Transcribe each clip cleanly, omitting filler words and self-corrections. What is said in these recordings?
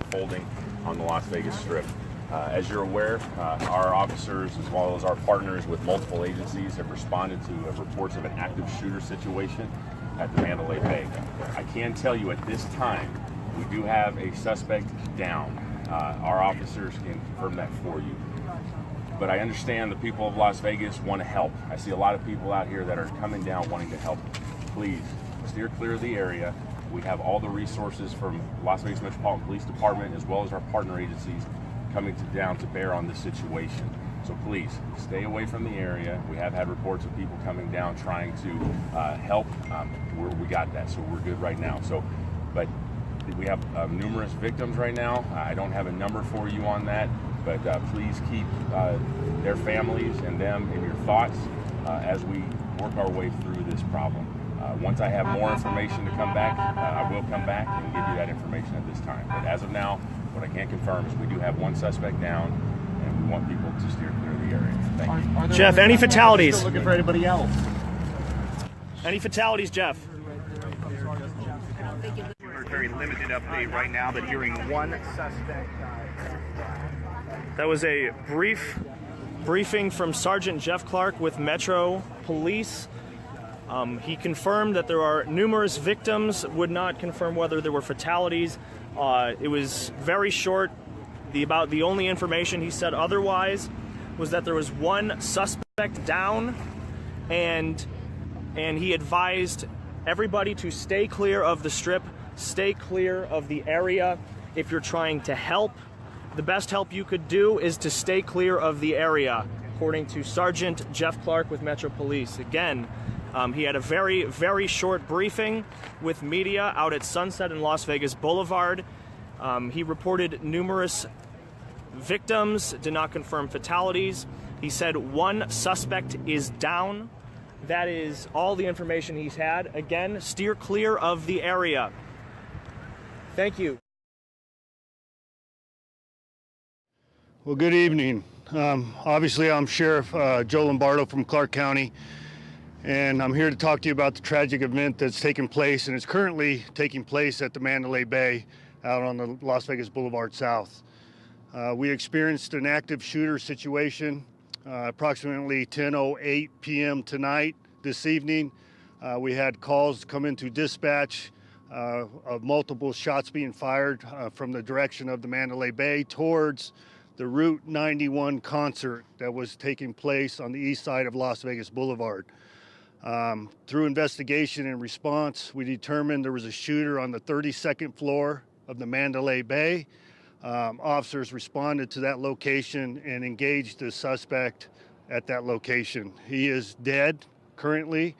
unfolding on the Las Vegas Strip. As you're aware, our officers, as well as our partners with multiple agencies, have responded to reports of an active shooter situation at the Mandalay Bay. I can tell you at this time, we do have a suspect down. Our officers can confirm that for you. But I understand the people of Las Vegas want to help. I see a lot of people out here that are coming down wanting to help. Please steer clear of the area. We have all the resources from Las Vegas Metropolitan Police Department as well as our partner agencies coming down to bear on this situation. So please stay away from the area. We have had reports of people coming down trying to help. We got that, so we're good right now. But we have numerous victims right now. I don't have a number for you on that, but please keep their families and them in your thoughts as we work our way through this problem. Once I have more information to come back, I will come back and give you that information at this time. But as of now, what I can confirm is we do have one suspect down, and we want people to steer clear of the area. Thank you. Jeff, any fatalities? Still looking for anybody else? Any fatalities, Jeff? We're very limited update right now, but hearing one suspect. That was a briefing from Sergeant Jeff Clark with Metro Police. He confirmed that there are numerous victims, would not confirm whether there were fatalities. It was very short. The only information he said otherwise was that there was one suspect down, and he advised everybody to stay clear of the Strip, stay clear of the area. If you're trying to help, the best help you could do is to stay clear of the area, according to Sergeant Jeff Clark with Metro Police. Again, he had a very, very short briefing with media out at Sunset and Las Vegas Boulevard. He reported numerous victims, did not confirm fatalities. He said one suspect is down. That is all the information he's had. Again, steer clear of the area. Thank you. Well, good evening. Obviously, I'm Sheriff Joe Lombardo from Clark County, and I'm here to talk to you about the tragic event that's taken place and is currently taking place at the Mandalay Bay out on the Las Vegas Boulevard South. We experienced an active shooter situation approximately 10:08 p.m. tonight, this evening. We had calls come into dispatch of multiple shots being fired from the direction of the Mandalay Bay towards the Route 91 concert that was taking place on the east side of Las Vegas Boulevard. Through investigation and response, we determined there was a shooter on the 32nd floor of the Mandalay Bay. Officers responded to that location and engaged the suspect at that location. He is dead currently.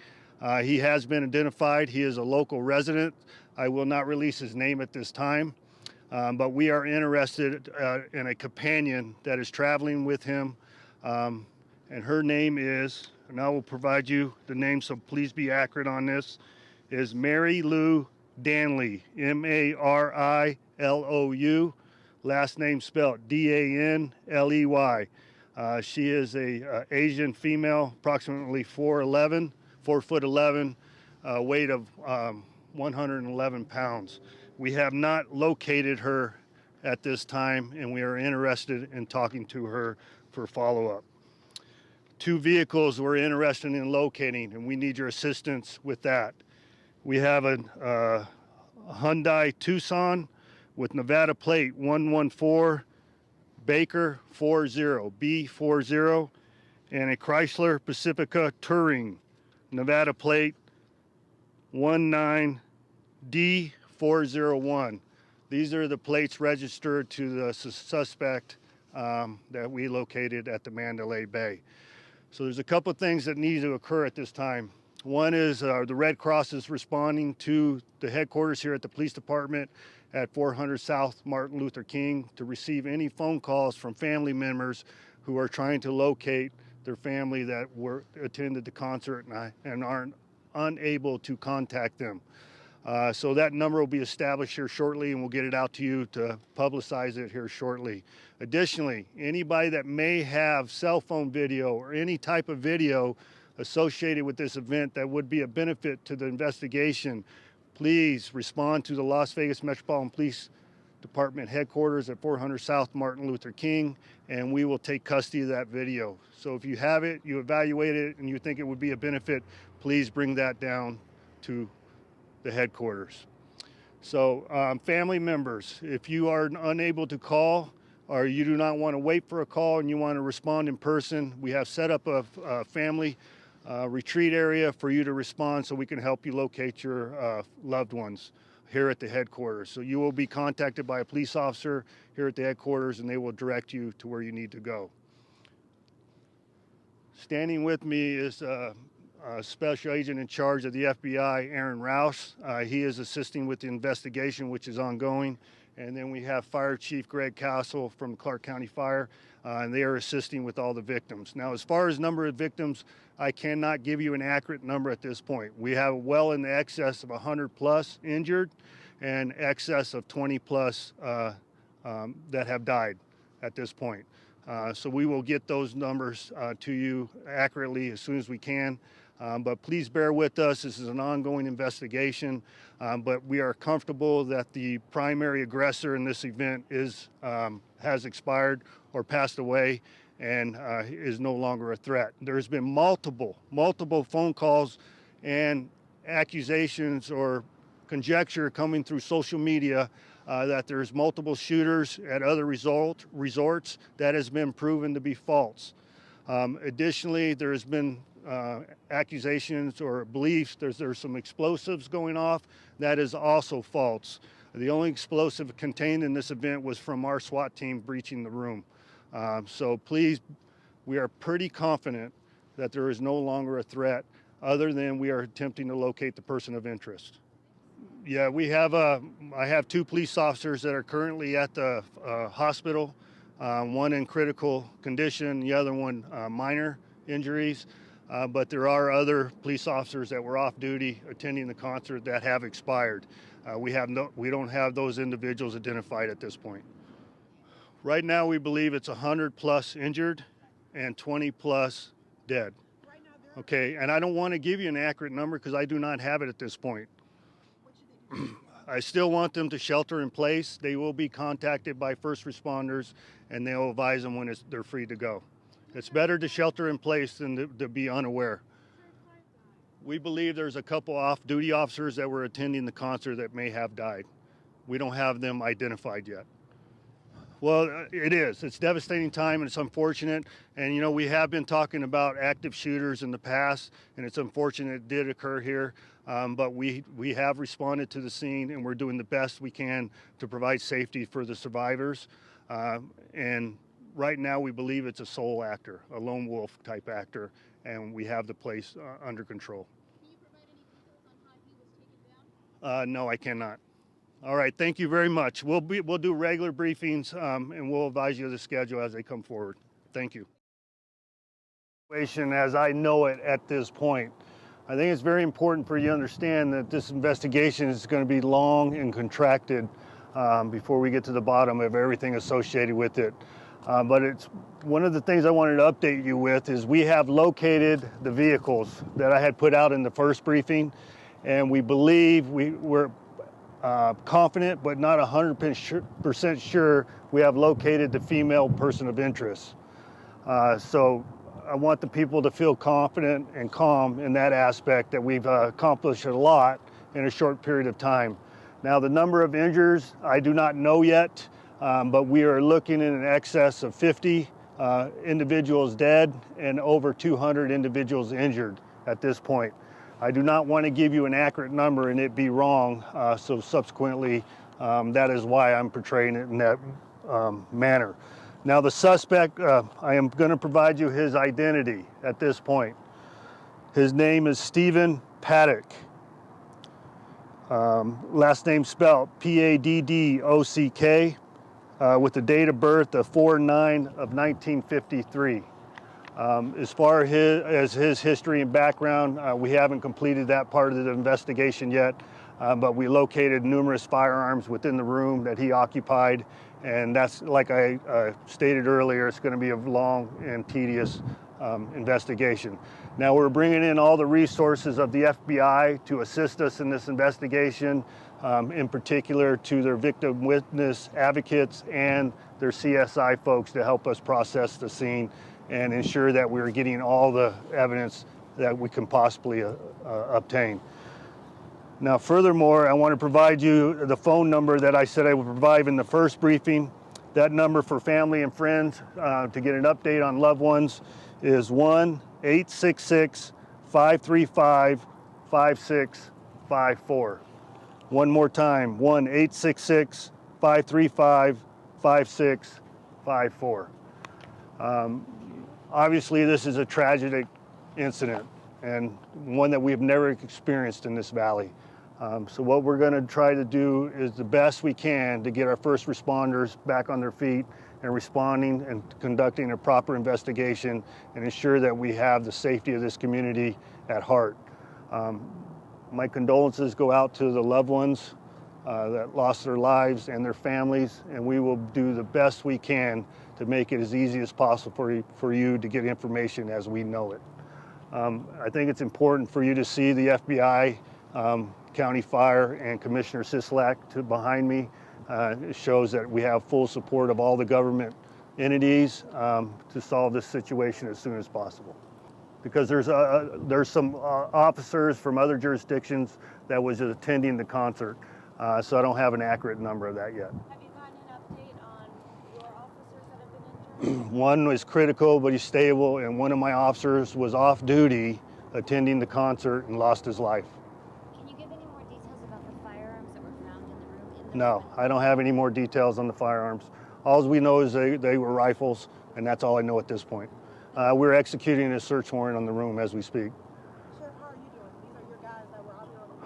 He has been identified. He is a local resident. I will not release his name at this time, but we are interested in a companion that is traveling with him, and her name is, and I will provide you the name, so please be accurate on this, is Mary Lou Danley, M-A-R-I-L-O-U, last name spelled D-A-N-L-E-Y. She is a Asian female, approximately 4'11", 4'11", weight of 111 pounds. We have not located her at this time, and we are interested in talking to her for follow-up. 2 vehicles we're interested in locating, and we need your assistance with that. We have a Hyundai Tucson with Nevada plate 114 Baker 40 B40, and a Chrysler Pacifica Touring Nevada plate 19 D401. These are the plates registered to the suspect that we located at the Mandalay Bay. So there's a couple of things that need to occur at this time. One is the Red Cross is responding to the headquarters here at the police department at 400 South Martin Luther King to receive any phone calls from family members who are trying to locate their family that attended the concert and aren't unable to contact them. So that number will be established here shortly, and we'll get it out to you to publicize it here shortly. Additionally, anybody that may have cell phone video or any type of video associated with this event that would be a benefit to the investigation, please respond to the Las Vegas Metropolitan Police Department headquarters at 400 South Martin Luther King, and we will take custody of that video. So if you have it, you evaluate it, and you think it would be a benefit, please bring that down to the headquarters. So family members, if you are unable to call or you do not want to wait for a call and you want to respond in person, we have set up a family retreat area for you to respond so we can help you locate your loved ones here at the headquarters. So you will be contacted by a police officer here at the headquarters and they will direct you to where you need to go. Standing with me is Special Agent in charge of the FBI, Aaron Rouse. He is assisting with the investigation, which is ongoing. And then we have Fire Chief Greg Castle from Clark County Fire, and they are assisting with all the victims. Now, as far as number of victims, I cannot give you an accurate number at this point. We have well in the excess of 100 plus injured and excess of 20 plus that have died at this point. So we will get those numbers to you accurately as soon as we can. But please bear with us. This is an ongoing investigation, but we are comfortable that the primary aggressor in this event has expired or passed away and is no longer a threat. There's been multiple phone calls and accusations or conjecture coming through social media that there's multiple shooters at other resorts. That has been proven to be false. Additionally, there's been accusations or beliefs there's some explosives going off. That is also false. The only explosive contained in this event was from our SWAT team breaching the room. So please, we are pretty confident that there is no longer a threat other than we are attempting to locate the person of interest. Yeah, I have 2 police officers that are currently at the hospital, one in critical condition, the other one minor injuries. But there are other police officers that were off duty attending the concert that have expired. We don't have those individuals identified at this point. Right now, we believe it's 100 plus injured and 20 plus dead. Okay, and I don't want to give you an accurate number because I do not have it at this point. I still want them to shelter in place. They will be contacted by first responders and they'll advise them when they're free to go. It's better to shelter in place than to be unaware. We believe there's a couple off-duty officers that were attending the concert that may have died. We don't have them identified yet. Well, it is. It's a devastating time and it's unfortunate. And you know, we have been talking about active shooters in the past and it's unfortunate it did occur here. But we have responded to the scene and we're doing the best we can to provide safety for the survivors. And right now we believe it's a sole actor, a lone wolf type actor, and we have the place under control. Can you provide any details on how he was taken down? No, I cannot. All right, thank you very much. We'll do regular briefings and we'll advise you of the schedule as they come forward. Thank you. As I know it at this point, I think it's very important for you to understand that this investigation is going to be long and contracted before we get to the bottom of everything associated with it. But it's one of the things I wanted to update you with is we have located the vehicles that I had put out in the first briefing, and we believe we're confident but not 100% sure we have located the female person of interest. So I want the people to feel confident and calm in that aspect that we've accomplished a lot in a short period of time. Now the number of injuries I do not know yet, but we are looking in excess of 50 individuals dead and over 200 individuals injured at this point. I do not want to give you an accurate number and it be wrong, so subsequently that is why I'm portraying it in that manner. Now the suspect, I am going to provide you his identity at this point. His name is Stephen Paddock. Last name spelled P-A-D-D-O-C-K, with the date of birth of 4/9 of 1953. As far as his history and background, we haven't completed that part of the investigation yet, but we located numerous firearms within the room that he occupied, and that's, like I stated earlier, it's going to be a long and tedious investigation. Now we're bringing in all the resources of the FBI to assist us in this investigation, in particular to their victim witness advocates and their CSI folks to help us process the scene and ensure that we're getting all the evidence that we can possibly obtain. Now, furthermore, I want to provide you the phone number that I said I would provide in the first briefing. That number for family and friends to get an update on loved ones is 1-866-535-5654. One more time, 1-866-535-5654. Obviously, this is a tragic incident and one that we've never experienced in this valley. So what we're going to try to do is the best we can to get our first responders back on their feet and responding and conducting a proper investigation and ensure that we have the safety of this community at heart. My condolences go out to the loved ones that lost their lives and their families, and we will do the best we can to make it as easy as possible for you to get information as we know it. I think it's important for you to see the FBI, County Fire, and Commissioner Sisolak behind me. It shows that we have full support of all the government entities to solve this situation as soon as possible. Because there's some officers from other jurisdictions that was attending the concert, so I don't have an accurate number of that yet. Have you gotten an update on your officers that have been injured? One was critical, but he's stable, and one of my officers was off duty attending the concert and lost his life. Can you give any more details about the firearms that were found in the room? No, I don't have any more details on the firearms. All we know is they were rifles, and that's all I know at this point. We're executing a search warrant on the room as we speak. Sheriff, how are you doing? These are your guys that were out there on the road.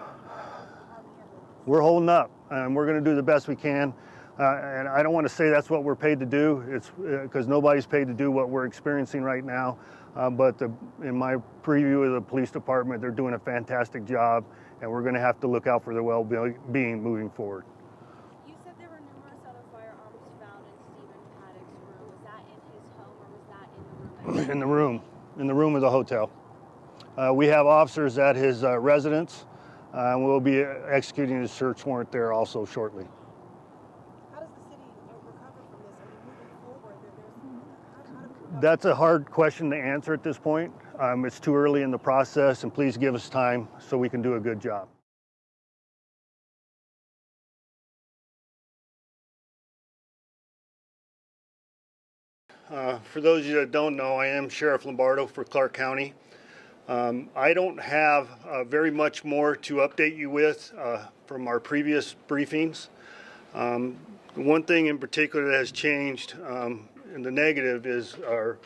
How are we handling We're holding up, and we're going to do the best we can. And I don't want to say that's what we're paid to do. It's because nobody's paid to do what we're experiencing right now. But in my preview of the police department, they're doing a fantastic job, and we're going to have to look out for their well-being moving forward. You said there were numerous other firearms found in Stephen Paddock's room. Was that in his home or was that in the room? In the room of the hotel. We have officers at his residence, and we'll be executing a search warrant there also shortly. How does the city recover from this? I mean, moving forward, how do we... That's a hard question to answer at this point. It's too early in the process, and please give us time so we can do a good job. For those of you that don't know, I am Sheriff Lombardo for Clark County. I don't have very much more to update you with from our previous briefings. One thing in particular that has changed in the negative is our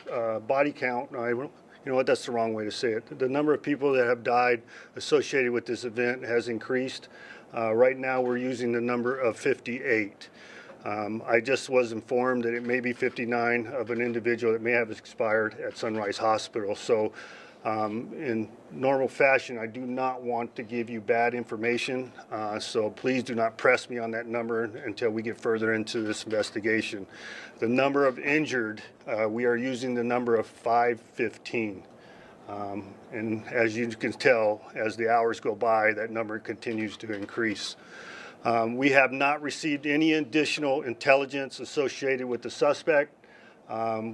body count. You know what, that's the wrong way to say it. The number of people that have died associated with this event has increased. Right now we're using the number of 58. I just was informed that it may be 59 of an individual that may have expired at Sunrise Hospital. So in normal fashion, I do not want to give you bad information. So please do not press me on that number until we get further into this investigation. The number of injured, we are using the number of 515. And as you can tell, as the hours go by, that number continues to increase. We have not received any additional intelligence associated with the suspect.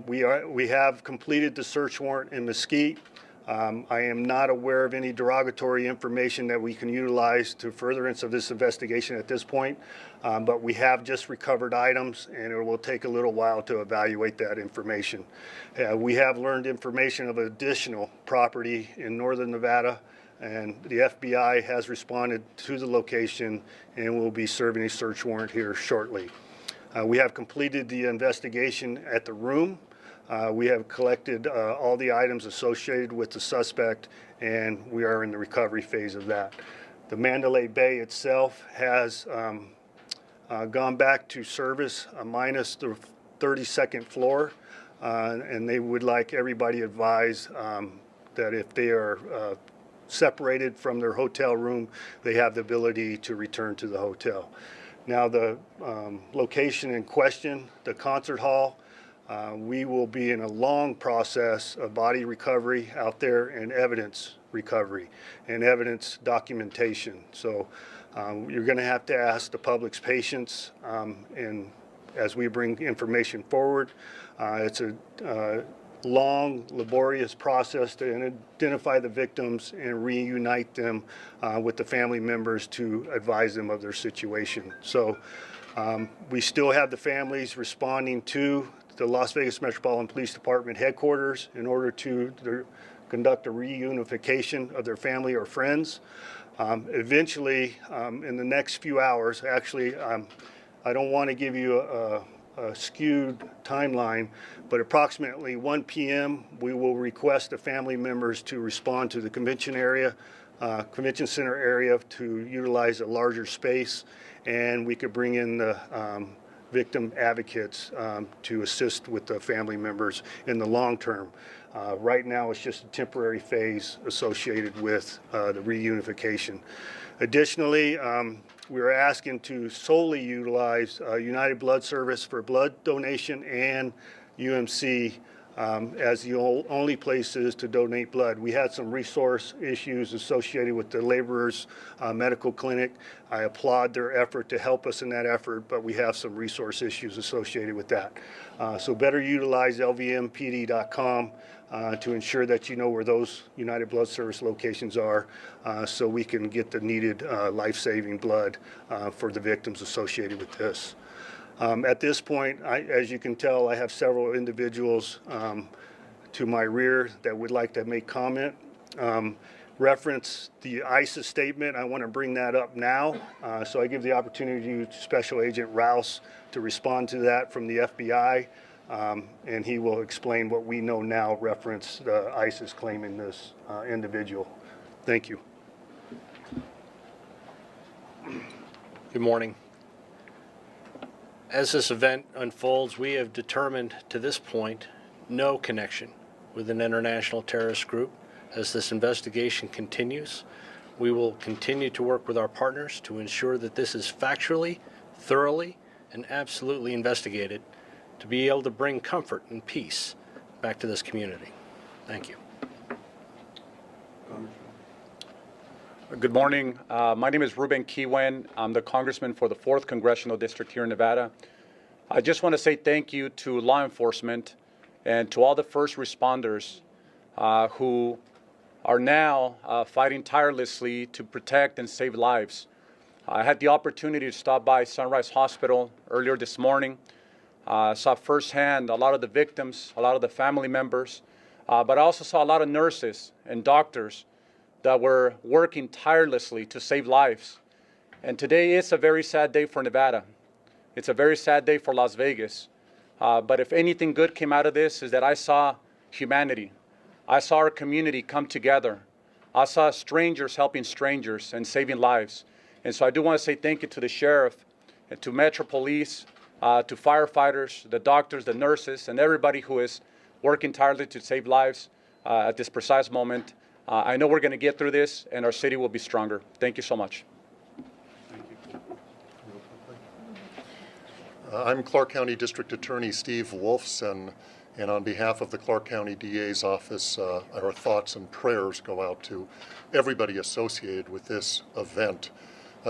We have completed the search warrant in Mesquite. I am not aware of any derogatory information that we can utilize to furtherance of this investigation at this point, but we have just recovered items, and it will take a little while to evaluate that information. We have learned information of additional property in northern Nevada, and the FBI has responded to the location and will be serving a search warrant here shortly. We have completed the investigation at the room. We have collected all the items associated with the suspect, and we are in the recovery phase of that. The Mandalay Bay itself has gone back to service minus the 32nd floor, and they would like everybody advised that if they are separated from their hotel room, they have the ability to return to the hotel. Now the location in question, the concert hall, We will be in a long process of body recovery out there and evidence recovery and evidence documentation. So you're going to have to ask the public's patience, and as we bring information forward, it's a long, laborious process to identify the victims and reunite them with the family members to advise them of their situation. So we still have the families responding to the Las Vegas Metropolitan Police Department headquarters in order to conduct a reunification of their family or friends. Eventually, in the next few hours, actually, I don't want to give you a skewed timeline, but approximately 1 p.m. we will request the family members to respond to the convention center area to utilize a larger space, and we could bring in the victim advocates to assist with the family members in the long term. Right now it's just a temporary phase associated with the reunification. Additionally, we are asking to solely utilize United Blood Service for blood donation and UMC as the only places to donate blood. We had some resource issues associated with the laborers medical clinic. I applaud their effort to help us in that effort, but we have some resource issues associated with that. So better utilize lvmpd.com to ensure that you know where those United Blood Service locations are, so we can get the needed life-saving blood for the victims associated with this. At this point, as you can tell, I have several individuals to my rear that would like to make comment. Reference the ICES statement. I want to bring that up now. So I give the opportunity to Special Agent Rouse to respond to that from the FBI, and he will explain what we know now reference ICES claiming this individual. Thank you. Good morning. As this event unfolds, we have determined to this point no connection with an international terrorist group. As this investigation continues, we will continue to work with our partners to ensure that this is factually, thoroughly, and absolutely investigated to be able to bring comfort and peace back to this community. Thank you. Good morning. My name is Ruben Kiwen. I'm the congressman for the 4th Congressional District here in Nevada. I just want to say thank you to law enforcement and to all the first responders who are now fighting tirelessly to protect and save lives. I had the opportunity to stop by Sunrise Hospital earlier this morning. Saw firsthand a lot of the victims, a lot of the family members, but I also saw a lot of nurses and doctors that were working tirelessly to save lives. And today is a very sad day for Nevada. It's a very sad day for Las Vegas. But if anything good came out of this is that I saw humanity. I saw our community come together. I saw strangers helping strangers and saving lives. And so I do want to say thank you to the sheriff, and to Metro Police, to firefighters, the doctors, the nurses, and everybody who is working tirelessly to save lives at this precise moment. I know we're going to get through this, and our city will be stronger. Thank you so much. I'm Clark County District Attorney Steve Wolfson, and on behalf of the Clark County DA's office, our thoughts and prayers go out to everybody associated with this event.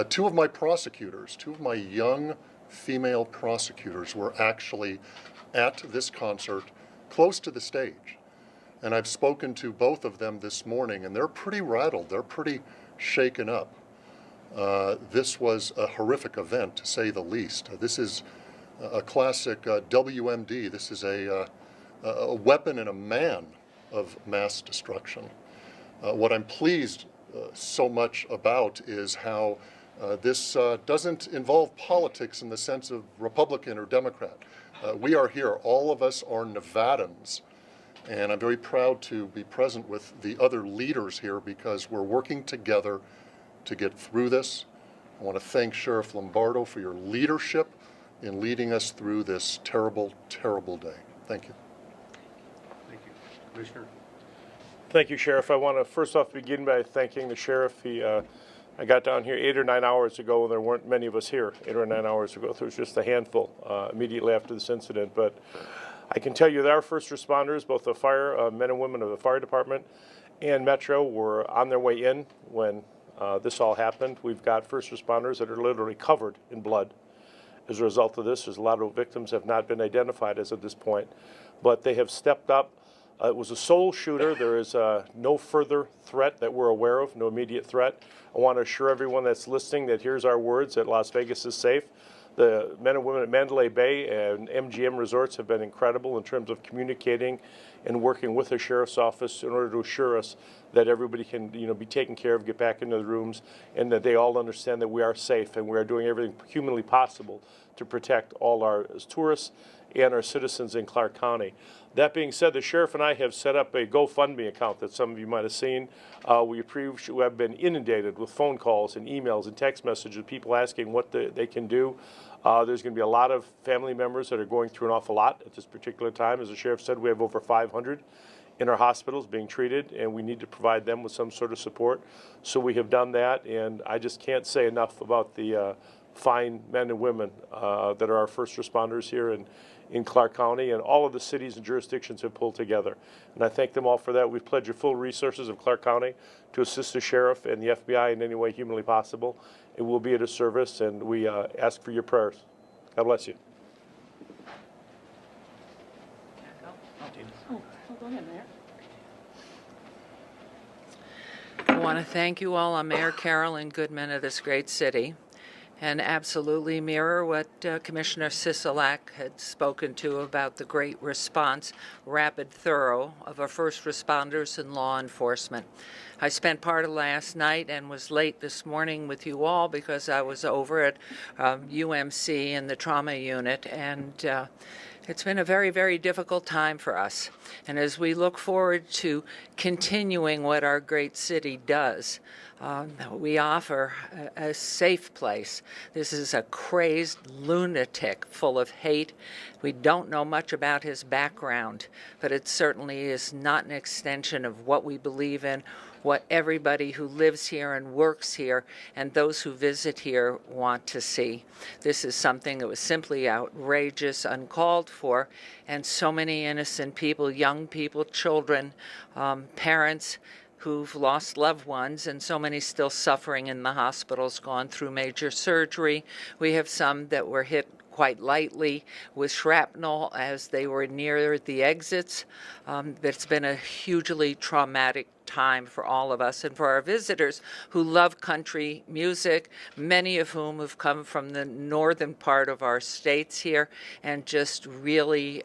Two of my young female prosecutors were actually at this concert close to the stage. And I've spoken to both of them this morning, and they're pretty rattled. They're pretty shaken up. This was a horrific event, to say the least. This is a classic WMD. This is a weapon and a man of mass destruction. What I'm pleased so much about is how this doesn't involve politics in the sense of Republican or Democrat. We are here. All of us are Nevadans. And I'm very proud to be present with the other leaders here because we're working together to get through this. I want to thank Sheriff Lombardo for your leadership in leading us through this terrible, terrible day. Thank you. Thank you. Commissioner. Thank you, Sheriff. I want to first off begin by thanking the sheriff. I got down here 8 or 9 hours ago, and there weren't many of us here 8 or 9 hours ago. There was just a handful immediately after this incident. But I can tell you that our first responders, both the fire men and women of the fire department and Metro, were on their way in when this all happened. We've got first responders that are literally covered in blood. As a result of this, there's a lot of victims have not been identified as of this point, but they have stepped up. It was a sole shooter. There is no further threat that we're aware of, no immediate threat. I want to assure everyone that's listening that here's our words, that Las Vegas is safe. The men and women at Mandalay Bay and MGM Resorts have been incredible in terms of communicating and working with the sheriff's office in order to assure us that everybody can, be taken care of, get back into the rooms, and that they all understand that we are safe and we are doing everything humanly possible to protect all our tourists and our citizens in Clark County. That being said, the sheriff and I have set up a GoFundMe account that some of you might have seen. We have been inundated with phone calls and emails and text messages of people asking what they can do. There's going to be a lot of family members that are going through an awful lot at this particular time. As the sheriff said, we have over 500 in our hospitals being treated, and we need to provide them with some sort of support. So we have done that, and I just can't say enough about the fine men and women that are our first responders here in Clark County, and all of the cities and jurisdictions have pulled together. And I thank them all for that. We've pledged the full resources of Clark County to assist the sheriff and the FBI in any way humanly possible. It will be at his service, and we ask for your prayers. God bless you. Go ahead, Mayor. I want to thank you all. I'm Mayor Carolyn Goodman of this great city, and absolutely mirror what Commissioner Sisolak had spoken to about the great response, rapid, thorough, of our first responders and law enforcement. I spent part of last night and was late this morning with you all because I was over at UMC in the trauma unit, and it's been a very, very difficult time for us. And as we look forward to continuing what our great city does, we offer a safe place. This is a crazed lunatic full of hate. We don't know much about his background, but it certainly is not an extension of what we believe in, what everybody who lives here and works here and those who visit here want to see. This is something that was simply outrageous, uncalled for, and so many innocent people, young people, children, parents, who've lost loved ones, and so many still suffering in the hospitals, gone through major surgery. We have some that were hit quite lightly with shrapnel as they were near the exits. It's been a hugely traumatic time for all of us and for our visitors who love country music, many of whom have come from the northern part of our states here and just really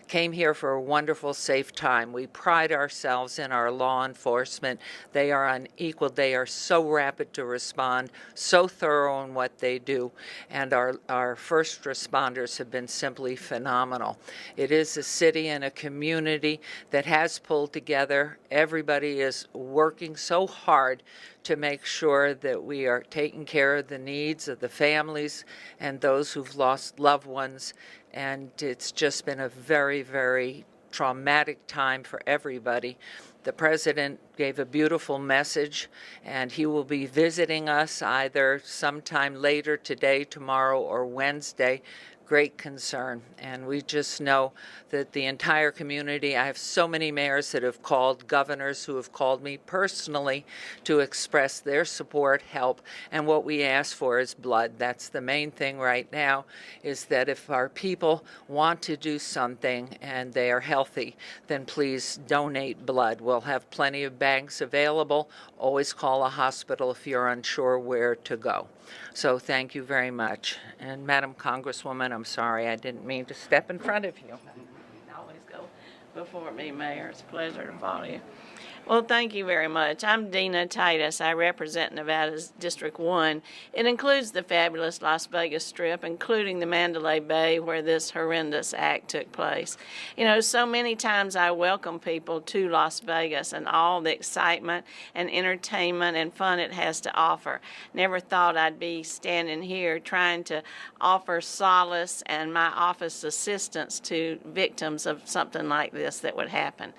came here for a wonderful, safe time. We pride ourselves in our law enforcement. They are unequaled. They are so rapid to respond, so thorough in what they do, and our first responders have been simply phenomenal. It is a city and a community that has pulled together. Everybody is working so hard to make sure that we are taking care of the needs of the families and those who've lost loved ones. And it's just been a very, very traumatic time for everybody. The president gave a beautiful message, and he will be visiting us either sometime later today, tomorrow, or Wednesday. Great concern, and we just know that the entire community, I have so many mayors that have called, governors who have called me personally to express their support, help, and what we ask for is blood. That's the main thing right now, is that if our people want to do something and they are healthy, then please donate blood. We'll have plenty of banks available. Always call a hospital if you're unsure where to go. So thank you very much. And Madam Congresswoman, I'm sorry, I didn't mean to step in front of you. You always go before me, Mayor. It's a pleasure to follow you. Well, thank you very much. I'm Dina Titus. I represent Nevada's District 1. It includes the fabulous Las Vegas Strip, including the Mandalay Bay where this horrendous act took place. You know, so many times I welcome people to Las Vegas and all the excitement and entertainment and fun it has to offer. Never thought I'd be standing here trying to offer solace and my office assistance to victims of something like this that would happen.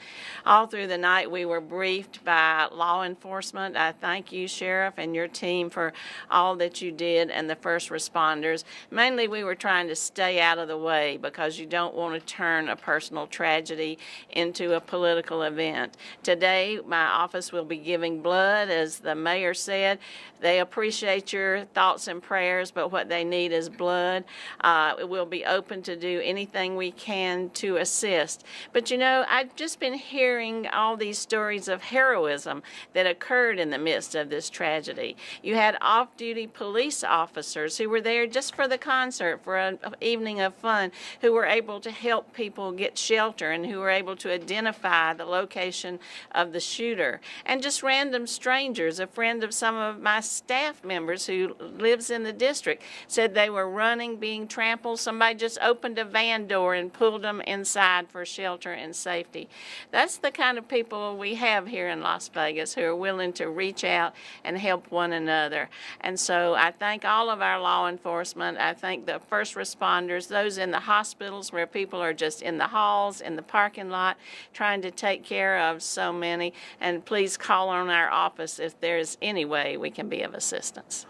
All through the night we were briefed by law enforcement. I thank you, Sheriff, and your team for all that you did, and the first responders. Mainly, we were trying to stay out of the way because you don't want to turn a personal tragedy into a political event. Today, my office will be giving blood, as the mayor said. They appreciate your thoughts and prayers, but what they need is blood. We'll be open to do anything we can to assist. But you know, I've just been hearing all these stories of heroism that occurred in the midst of this tragedy. You had off-duty police officers who were there just for the concert, for an evening of fun, who were able to help people get shelter and who were able to identify the location of the shooter. And just random strangers, a friend of some of my staff members who lives in the district, said they were running, being trampled. Somebody just opened a van door and pulled them inside for shelter and safety. That's the kind of people we have here in Las Vegas who are willing to reach out and help one another. And so I thank all of our law enforcement. I thank the first responders, those in the hospitals where people are just in the halls, in the parking lot, trying to take care of so many. And please call on our office if there's any way we can be of assistance.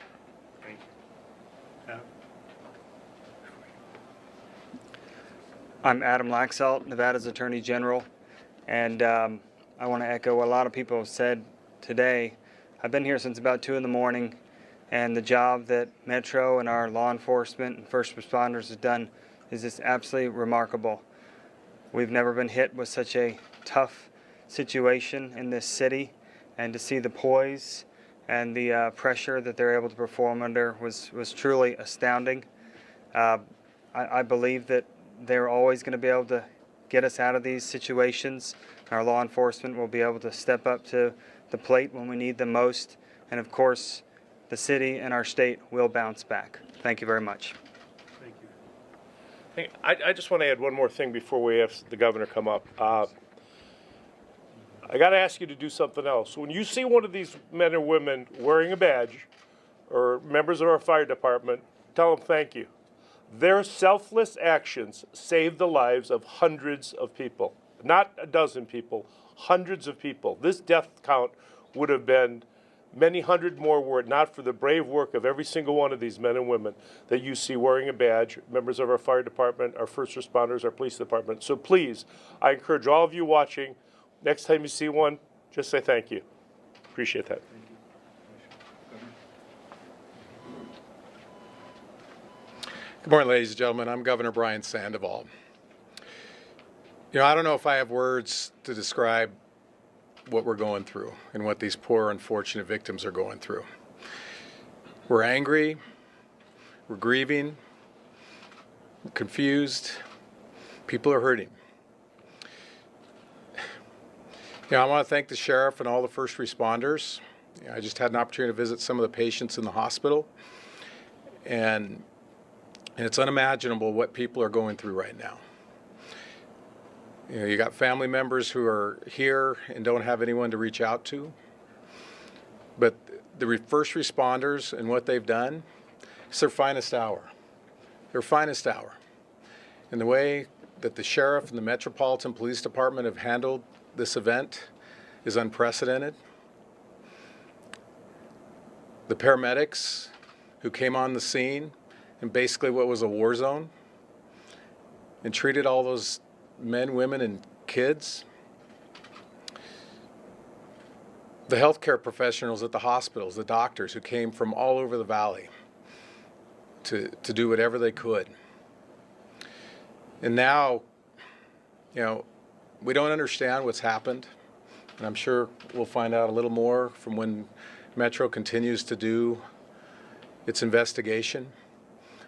I'm Adam Laxalt, Nevada's Attorney General, and I want to echo what a lot of people have said today. I've been here since about 2 in the morning, and the job that Metro and our law enforcement and first responders have done is just absolutely remarkable. We've never been hit with such a tough situation in this city, and to see the poise and the pressure that they're able to perform under was truly astounding. I believe that they're always going to be able to get us out of these situations. Our law enforcement will be able to step up to the plate when we need them most. And of course, the city and our state will bounce back. Thank you very much. Thank you. I just want to add one more thing before we have the governor come up. I got to ask you to do something else. When you see one of these men and women wearing a badge or members of our fire department, tell them thank you. Their selfless actions saved the lives of hundreds of people, not a dozen people, hundreds of people. This death count would have been many hundred more were it not for the brave work of every single one of these men and women that you see wearing a badge, members of our fire department, our first responders, our police department. So please, I encourage all of you watching, next time you see one, just say thank you. Appreciate that. Good morning, ladies and gentlemen. I'm Governor Brian Sandoval. You know, I don't know if I have words to describe what we're going through and what these poor, unfortunate victims are going through. We're angry, we're grieving, we're confused, people are hurting. You know, I want to thank the sheriff and all the first responders. You know, I just had an opportunity to visit some of the patients in the hospital, and it's unimaginable what people are going through right now. You know, you got family members who are here and don't have anyone to reach out to. But the first responders and what they've done, it's their finest hour. Their finest hour. And the way that the sheriff and the Metropolitan Police Department have handled this event is unprecedented. The paramedics who came on the scene in basically what was a war zone and treated all those men, women, and kids. The healthcare professionals at the hospitals, the doctors who came from all over the valley to do whatever they could. And now, you know, we don't understand what's happened, and I'm sure we'll find out a little more from when Metro continues to do its investigation.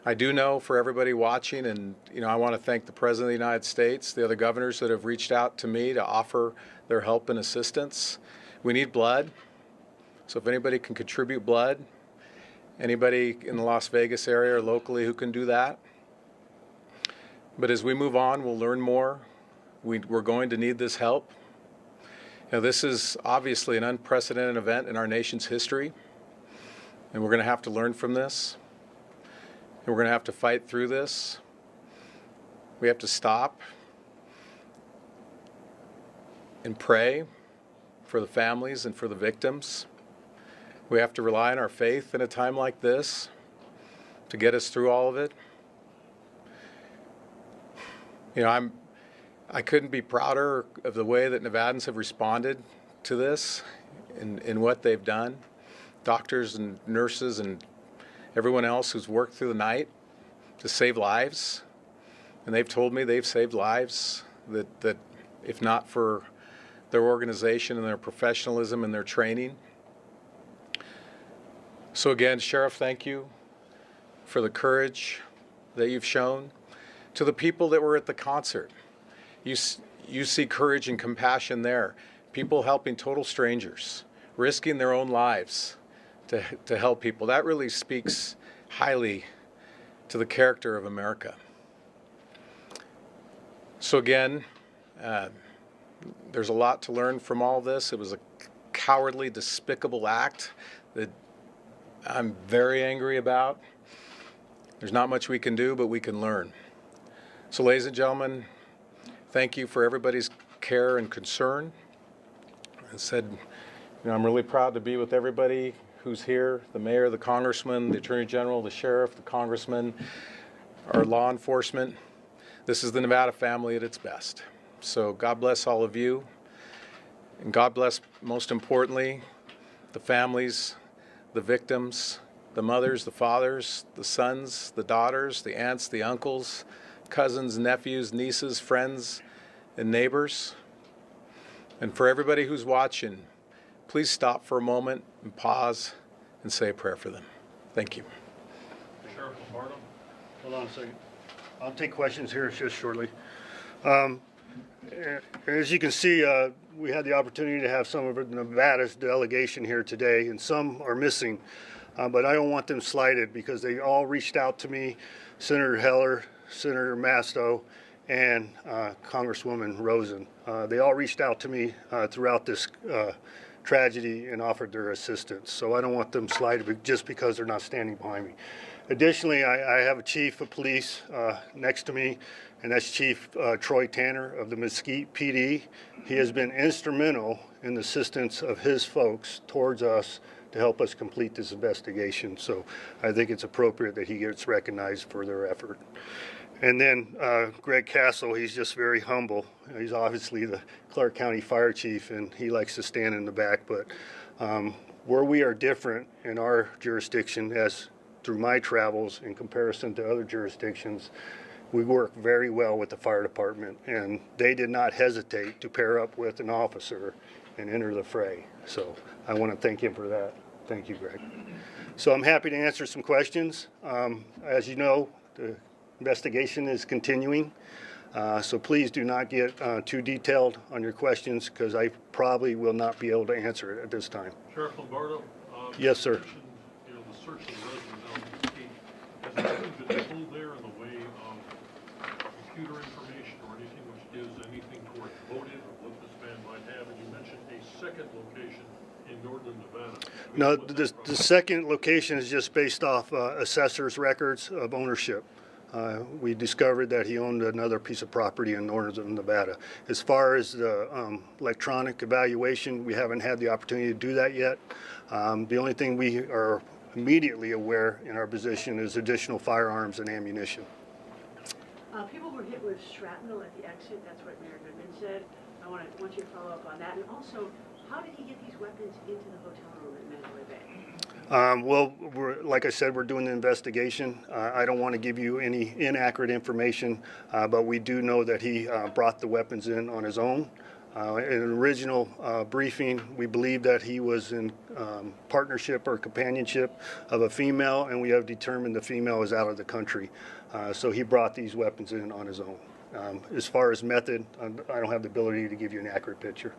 I do know for everybody watching, and you know, I want to thank the President of the United States, the other governors that have reached out to me to offer their help and assistance. We need blood, so if anybody can contribute blood, anybody in the Las Vegas area or locally who can do that. But as we move on, we'll learn more. We're going to need this help. You know, this is obviously an unprecedented event in our nation's history, and we're going to have to learn from this. And we're going to have to fight through this. We have to stop and pray for the families and for the victims. We have to rely on our faith in a time like this to get us through all of it. You know, I couldn't be prouder of the way that Nevadans have responded to this in what they've done. Doctors and nurses and everyone else who's worked through the night to save lives. And they've told me they've saved lives that if not for their organization and their professionalism and their training. So again, Sheriff, thank you for the courage that you've shown. To the people that were at the concert, you see courage and compassion there. People helping total strangers, risking their own lives to help people. That really speaks highly to the character of America. So again, there's a lot to learn from all this. It was a cowardly, despicable act that I'm very angry about. There's not much we can do, but we can learn. So ladies and gentlemen, thank you for everybody's care and concern. I said, you know, I'm really proud to be with everybody who's here, the mayor, the congressman, the attorney general, the sheriff, the congressman, our law enforcement. This is the Nevada family at its best. So God bless all of you. And God bless, most importantly, the families, the victims, the mothers, the fathers, the sons, the daughters, the aunts, the uncles, cousins, nephews, nieces, friends, and neighbors. And for everybody who's watching, please stop for a moment and pause and say a prayer for them. Thank you. Sheriff Lombardo. Hold on a second. I'll take questions here just shortly. As you can see, we had the opportunity to have some of Nevada's delegation here today, and some are missing, but I don't want them slighted because they all reached out to me, Senator Heller, Senator Masto, and Congresswoman Rosen. They all reached out to me throughout this tragedy and offered their assistance. So I don't want them slighted just because they're not standing behind me. Additionally, I have a chief of police next to me, and that's Chief Troy Tanner of the Mesquite PD. He has been instrumental in the assistance of his folks towards us to help us complete this investigation. So I think it's appropriate that he gets recognized for their effort. And then Greg Castle, he's just very humble. He's obviously the Clark County Fire Chief, and he likes to stand in the back. But where we are different in our jurisdiction, as through my travels in comparison to other jurisdictions, we work very well with the fire department, and they did not hesitate to pair up with an officer and enter the fray. So I want to thank him for that. Thank you, Greg. So I'm happy to answer some questions. As you know, the investigation is continuing, so please do not get too detailed on your questions because I probably will not be able to answer it at this time. Sheriff Lombardo? Yes, sir. You know, the search of the residence out in Mesquite, has anything been pulled there in the way of computer information or anything which gives anything towards motive or what this man might have? And you mentioned a second location in northern Nevada. No, the second location is just based off assessor's records of ownership. We discovered that he owned another piece of property in northern Nevada. As far as the electronic evaluation, we haven't had the opportunity to do that yet. The only thing we are immediately aware in our position is additional firearms and ammunition. People were hit with shrapnel at the exit. That's what Mayor Goodman said. I want you to follow up on that. And also, how did he get these weapons into the hotel room at Mandalay Bay? Well, like I said, we're doing the investigation. I don't want to give you any inaccurate information, but we do know that he brought the weapons in on his own. In an original briefing, we believe that he was in partnership or companionship of a female, and we have determined the female is out of the country. So he brought these weapons in on his own. As far as method, I don't have the ability to give you an accurate picture.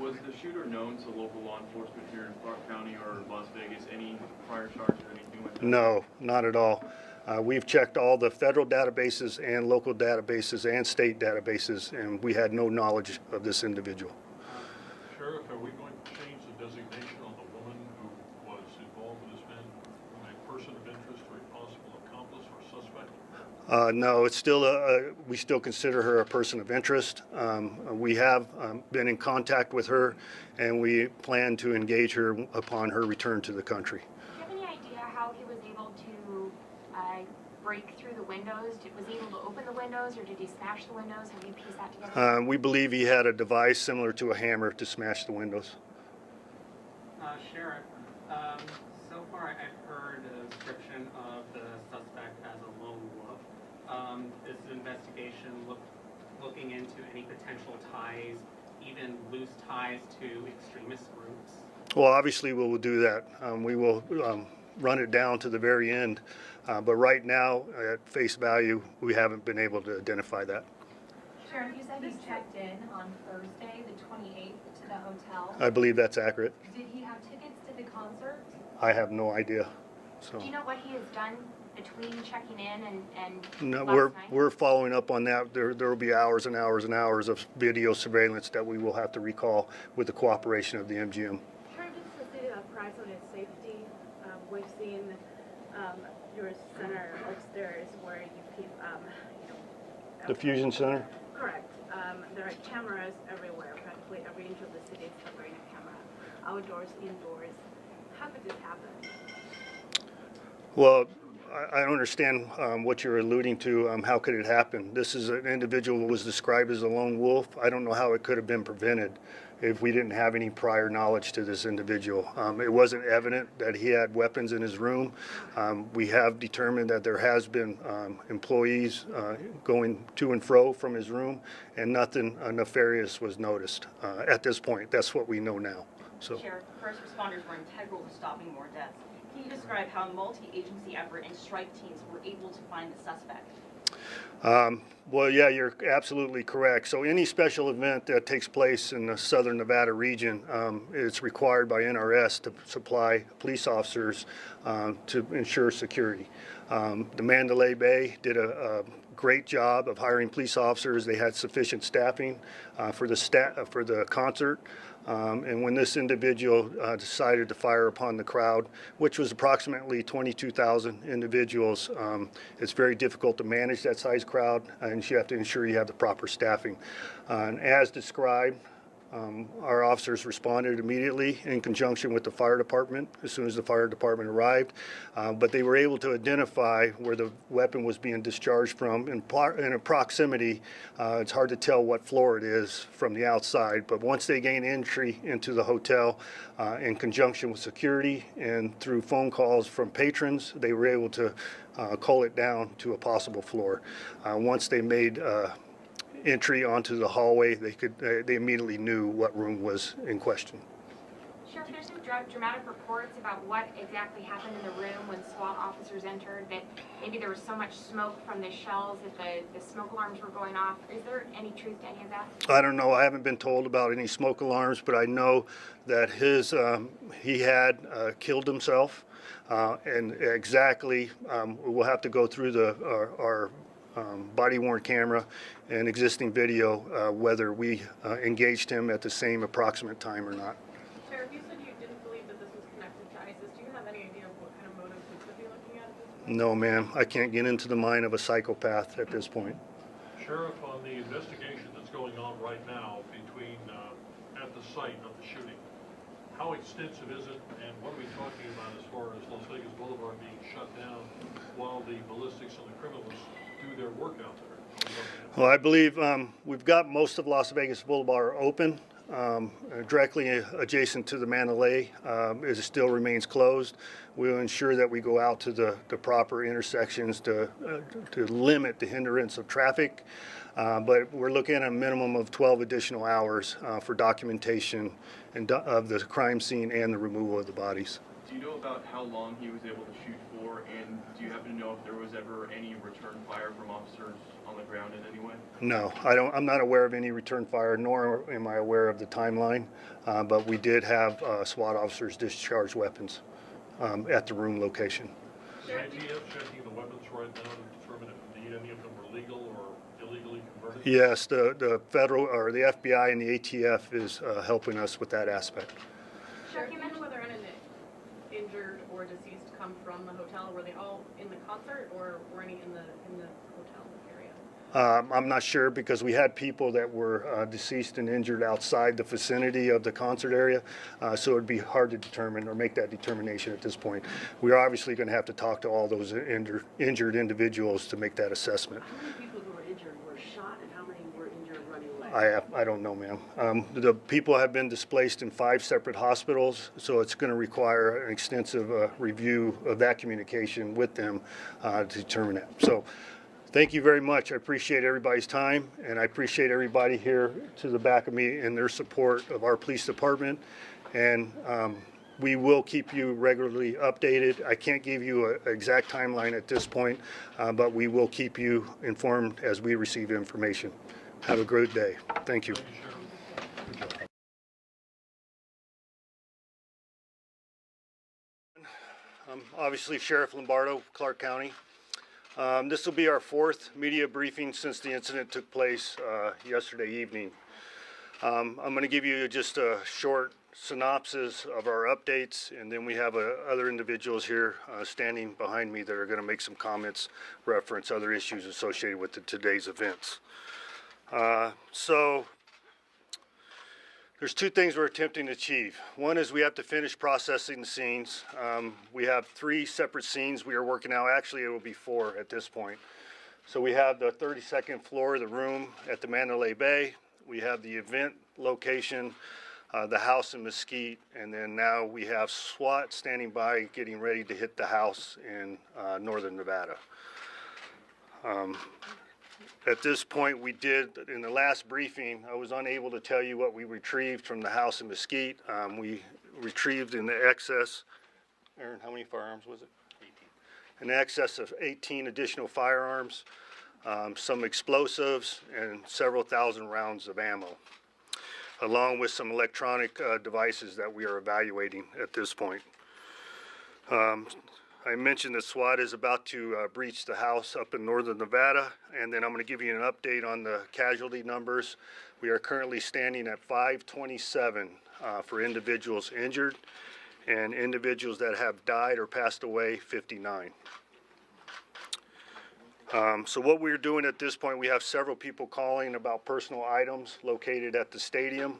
Was the shooter known to local law enforcement here in Clark County or Las Vegas? Any prior charges or anything like that? No, not at all. We've checked all the federal databases and local databases and state databases, and we had no knowledge of this individual. Sheriff, are we going to change the designation on the woman who was involved with this man from a person of interest to a possible accomplice or suspect? No, it's still we still consider her a person of interest. We have been in contact with her, and we plan to engage her upon her return to the country. Do you have any idea how he was able to break through the windows? Was he able to open the windows, or did he smash the windows? Have you pieced that together? We believe he had a device similar to a hammer to smash the windows. Sheriff, so far I've heard a description of the suspect as a lone wolf. Is the investigation looking into any potential ties, even loose ties to extremist groups? Well, obviously we will do that. We will run it down to the very end, but right now, at face value, we haven't been able to identify that. Sheriff, you said he checked in on Thursday, the 28th, to the hotel. I believe that's accurate. Did he have tickets to the concert? I have no idea. So. Do you know what he has done between checking in and No, last night? we're following up on that. There will be hours and hours and hours of video surveillance that we will have to recall with the cooperation of the MGM. Sheriff, just to say a price on his safety, we've seen your center upstairs where you keep, The Fusion Center? Correct. There are cameras everywhere. Practically every inch of the city is covering a camera. Outdoors, indoors. How could this happen? Well, I don't understand what you're alluding to. How could it happen? This is an individual who was described as a lone wolf. I don't know how it could have been prevented if we didn't have any prior knowledge to this individual. It wasn't evident that he had weapons in his room. We have determined that there has been employees going to and fro from his room, and nothing nefarious was noticed at this point. That's what we know now. So. Sheriff, first responders were integral to stopping more deaths. Can you describe how a multi-agency effort and strike teams were able to find the suspect? Well, yeah, you're absolutely correct. So any special event that takes place in the southern Nevada region, it's required by NRS to supply police officers to ensure security. The Mandalay Bay did a great job of hiring police officers. They had sufficient staffing for the concert. And when this individual decided to fire upon the crowd, which was approximately 22,000 individuals, it's very difficult to manage that size crowd, and you have to ensure you have the proper staffing. And as described, our officers responded immediately in conjunction with the fire department as soon as the fire department arrived, but they were able to identify where the weapon was being discharged from in a proximity. It's hard to tell what floor it is from the outside, but once they gained entry into the hotel in conjunction with security and through phone calls from patrons, they were able to cull it down to a possible floor. Once they made entry onto the hallway, they immediately knew what room was in question. Sheriff, there's some dramatic reports about what exactly happened in the room when SWAT officers entered, that maybe there was so much smoke from the shells that the smoke alarms were going off. Is there any truth to any of that? I don't know. I haven't been told about any smoke alarms, but I know that he had killed himself, and exactly we'll have to go through our body-worn camera and existing video whether we engaged him at the same approximate time or not. Sheriff, you said you didn't believe that this was connected to ISIS. Do you have any idea of what kind of motive we could be looking at this point? No, ma'am. I can't get into the mind of a psychopath at this point. Sheriff, on the investigation that's going on right now between at the site of the shooting, how extensive is it, and what are we talking about as far as Las Vegas Boulevard being shut down while the ballistics and the criminals do their work out there? Well, I believe we've got most of Las Vegas Boulevard open. Directly adjacent to the Mandalay, it still remains closed. We'll ensure that we go out to the proper intersections to limit the hindrance of traffic. But we're looking at a minimum of 12 additional hours for documentation of the crime scene and the removal of the bodies. Do you know about how long he was able to shoot for, and do you happen to know if there was ever any return fire from officers on the ground in any way? No, I'm not aware of any return fire, nor am I aware of the timeline. But we did have SWAT officers discharge weapons at the room location. Is the ATF checking the weapons right now to determine if indeed any of them were legal or illegally converted? Yes, the federal or the FBI and the ATF is helping us with that aspect. Sheriff, you mentioned whether any injured or deceased come from the hotel. Were they all in the concert, or were any in the hotel? I'm not sure because we had people that were deceased and injured outside the vicinity of the concert area, so it would be hard to determine or make that determination at this point. We are obviously going to have to talk to all those injured individuals to make that assessment. How many people who were injured were shot and how many were injured running away? I don't know, ma'am. The people have been displaced in 5 separate hospitals, so it's going to require an extensive review of that communication with them to determine that. So thank you very much. I appreciate everybody's time, and I appreciate everybody here to the back of me and their support of our police department. And we will keep you regularly updated. I can't give you an exact timeline at this point, but we will keep you informed as we receive information. Have a great day. Thank you. Obviously, Sheriff Lombardo, Clark County. This will be our 4th media briefing since the incident took place yesterday evening. I'm going to give you just a short synopsis of our updates, and then we have other individuals here standing behind me that are going to make some comments, reference other issues associated with today's events. So there's 2 things we're attempting to achieve. One is we have to finish processing the scenes. We have 3 separate scenes we are working out. Actually, it will be 4 at this point. So we have the 32nd floor of the room at the Mandalay Bay. We have the event location, the house in Mesquite, and then now we have SWAT standing by getting ready to hit the house in northern Nevada. At this point, we did, in the last briefing, I was unable to tell you what we retrieved from the house in Mesquite. We retrieved in the excess, Aaron, how many firearms was it? 18. In excess of 18 additional firearms, some explosives, and several thousand rounds of ammo, along with some electronic devices that we are evaluating at this point. I mentioned that SWAT is about to breach the house up in northern Nevada, and then I'm going to give you an update on the casualty numbers. We are currently standing at 527 for individuals injured, and individuals that have died or passed away, 59. So what we're doing at this point, we have several people calling about personal items located at the stadium.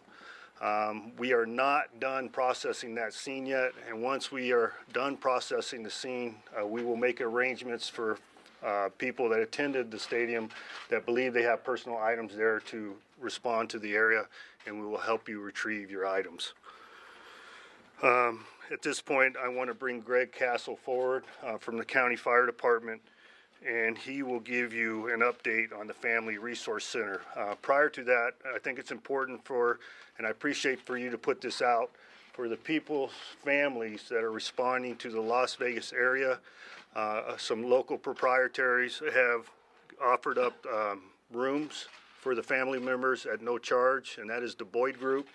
We are not done processing that scene yet, and once we are done processing the scene, we will make arrangements for people that attended the stadium that believe they have personal items there to respond to the area, and we will help you retrieve your items. At this point, I want to bring Greg Castle forward from the County Fire Department, and he will give you an update on the Family Resource Center. Prior to that, I think it's important and I appreciate for you to put this out, for the people's families that are responding to the Las Vegas area. Some local proprietaries have offered up rooms for the family members at no charge, and that is the Boyd Group,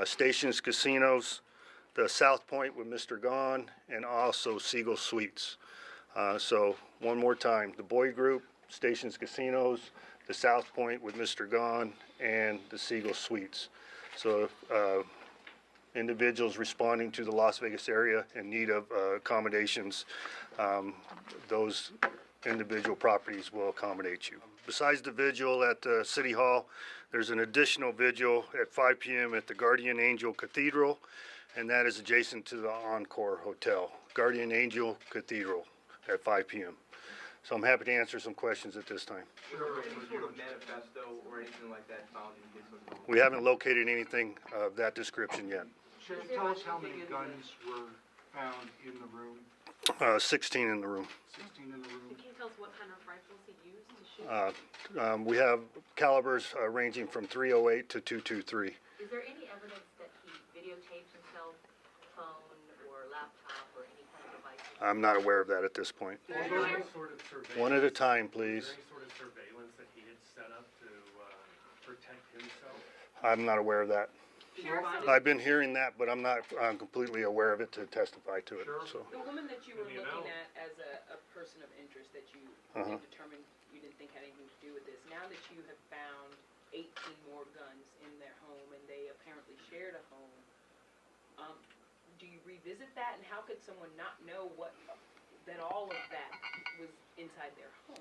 Stations Casinos, the South Point with Mr. Gone, and also Siegel Suites. So one more time, the Boyd Group, Stations Casinos, the South Point with Mr. Gone, and the Siegel Suites. So individuals responding to the Las Vegas area in need of accommodations, those individual properties will accommodate you. Besides the vigil at City Hall, there's an additional vigil at 5 p.m. at the Guardian Angel Cathedral, and that is adjacent to the Encore Hotel. Guardian Angel Cathedral at 5 p.m. So I'm happy to answer some questions at this time. Was there any sort of manifesto or anything like that found in his hotel? We haven't located anything of that description yet. Sheriff, tell us how many guns were found in the room? 16 in the room. 16 in the room. Can you tell us what kind of rifles he used to shoot? We have calibers ranging from .308 to .223. Is there any evidence that he videotaped himself, phone or laptop or any kind of device? I'm not aware of that at this point. One at a time, please. Is there any sort of surveillance that he had set up to protect himself? I'm not aware of that. I've been hearing that, but I'm not completely aware of it to testify to it. So. The woman that you were looking at as a person of interest that you determined you didn't think had anything to do with this, now that you have found 18 more guns in their home and they apparently shared a home, do you revisit that, and how could someone not know that all of that was inside their home?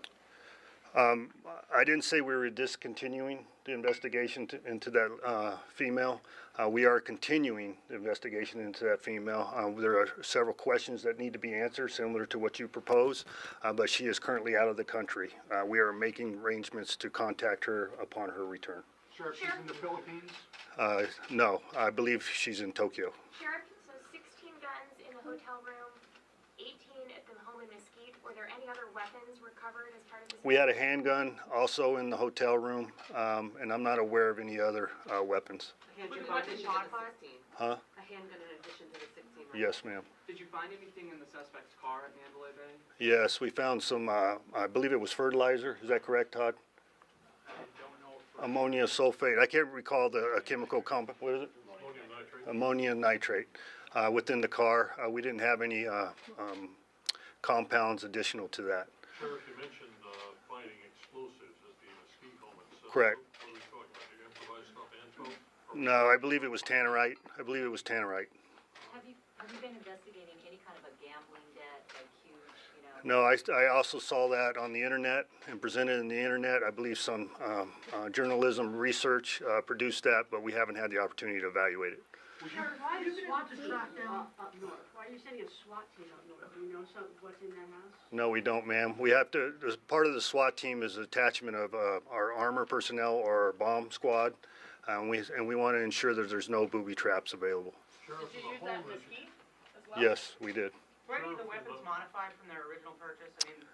I didn't say we were discontinuing the investigation into that female. We are continuing the investigation into that female. There are several questions that need to be answered, similar to what you propose, but she is currently out of the country. We are making arrangements to contact her upon her return. Sheriff, she's in the Philippines? No, I believe she's in Tokyo. Sheriff, so 16 guns in the hotel room, 18 at the home in Mesquite. Were there any other weapons recovered as part of this? We had a handgun also in the hotel room, and I'm not aware of any other weapons. A handgun in addition to the 16? Huh? A handgun in addition to the 16? Right? Yes, ma'am. Did you find anything in the suspect's car at Mandalay Bay? Yes, we found some, I believe it was fertilizer. Is that correct, Todd? I don't know. Ammonia sulfate. I can't recall the chemical compound. What is it? Ammonium nitrate. Ammonium nitrate within the car. We didn't have any compounds additional to that. Sheriff, you mentioned finding explosives at the Mesquite home itself. Correct. What are we talking about? The improvised stuff, Anto? No, I believe it was tannerite. Have you been investigating any kind of a gambling debt, like huge, No, I also saw that on the internet and presented in the internet. I believe some journalism research produced that, but we haven't had the opportunity to evaluate it. Sheriff, why is SWAT team up north? Why are you sending a SWAT team up north? Do you know what's in that house? No, we don't, ma'am. We have to, as part of the SWAT team is attachment of our armor personnel or our bomb squad, and we want to ensure that there's no booby traps available. Did you use that in Mesquite as well? Yes, we did. Were any of the weapons modified from their original purchase? I mean,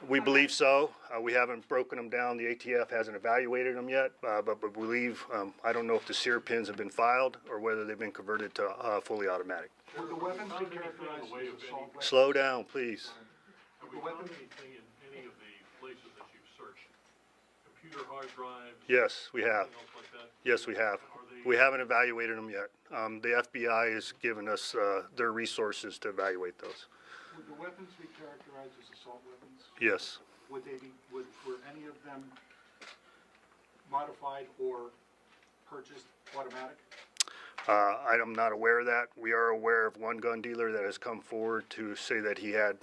We believe so. We haven't broken them down. The ATF hasn't evaluated them yet, but we believe, I don't know if the sear pins have been filed or whether they've been converted to fully automatic. Would the weapons be characterized as assault weapons? Slow down, please. Have we found anything in any of the places that you've searched? Computer hard drives? Yes, we have. Anything else like that? Yes, we have. We haven't evaluated them yet. The FBI has given us their resources to evaluate those. Would the weapons be characterized as assault weapons? Yes. Would they be, were any of them modified or purchased automatic? I'm not aware of that. We are aware of one gun dealer that has come forward to say that he had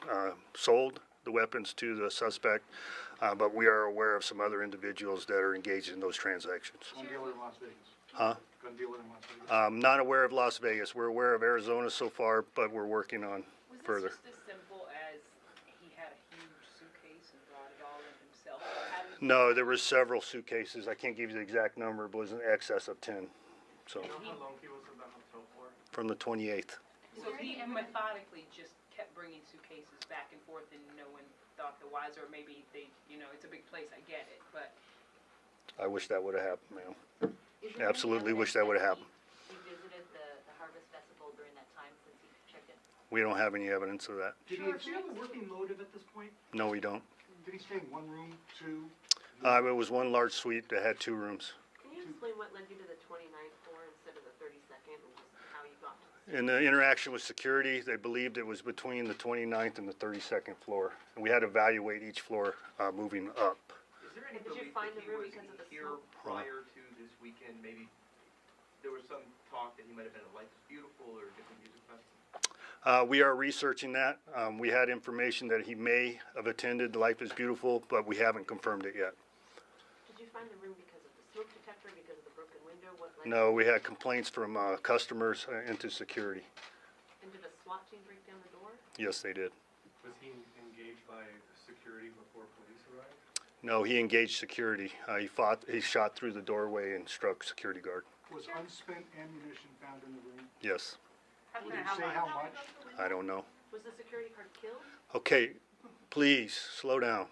sold the weapons to the suspect, but we are aware of some other individuals that are engaged in those transactions. Gun dealer in Las Vegas? Huh? Gun dealer in Las Vegas? Not aware of Las Vegas. We're aware of Arizona so far, but we're working on further. Was this just as simple as he had a huge suitcase and brought it all in himself? No, there were several suitcases. I can't give you the exact number, but it was in excess of 10. So, do you know how long he was in the hotel for? from the 28th. So he methodically just kept bringing suitcases back and forth and no one thought the wiser, or maybe they, it's a big place, I get it, but. I wish that would have happened, ma'am. Absolutely wish that would have happened. he visited the Harvest Festival during that time since he checked in? We don't have any evidence of that. Did he have a working motive at this point? No, we don't. Did he stay in one room, two? It was one large suite that had 2 rooms. Can you explain what led you to the 29th floor instead of the 32nd, and just how you got to this? In the interaction with security, they believed it was between the 29th and the 32nd floor. And we had to evaluate each floor moving up. Is there any Did you belief find that the he room was because of the here smoke? prior to this weekend? Maybe there was some talk that he might have been at Life is Beautiful or different music festivals? We are researching that. We had information that he may have attended Life is Beautiful, but we haven't confirmed it yet. Did you find the room because of the smoke detector, because of the broken window? What led No, we had complaints from customers into security. And did the SWAT team break down the door? Yes, they did. Was he engaged by security before police arrived? No, he engaged security. He shot through the doorway and struck security guard. Was unspent ammunition found in the room? Yes. Did he say how much? I don't know. Was the security guard killed? Okay, please, slow down,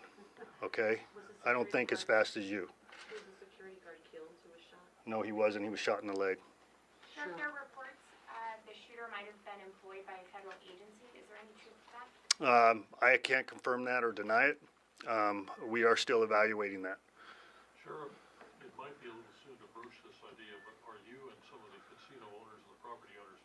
okay? I don't think as fast as you. Was the security guard killed who was shot? No, he wasn't. He was shot in the leg. Sheriff, there are reports the shooter might have been employed by a federal agency. Is there any truth to that? I can't confirm that or deny it. We are still evaluating that. Sheriff, it might be a little soon to broach this idea, but are you and some of the casino owners and the property owners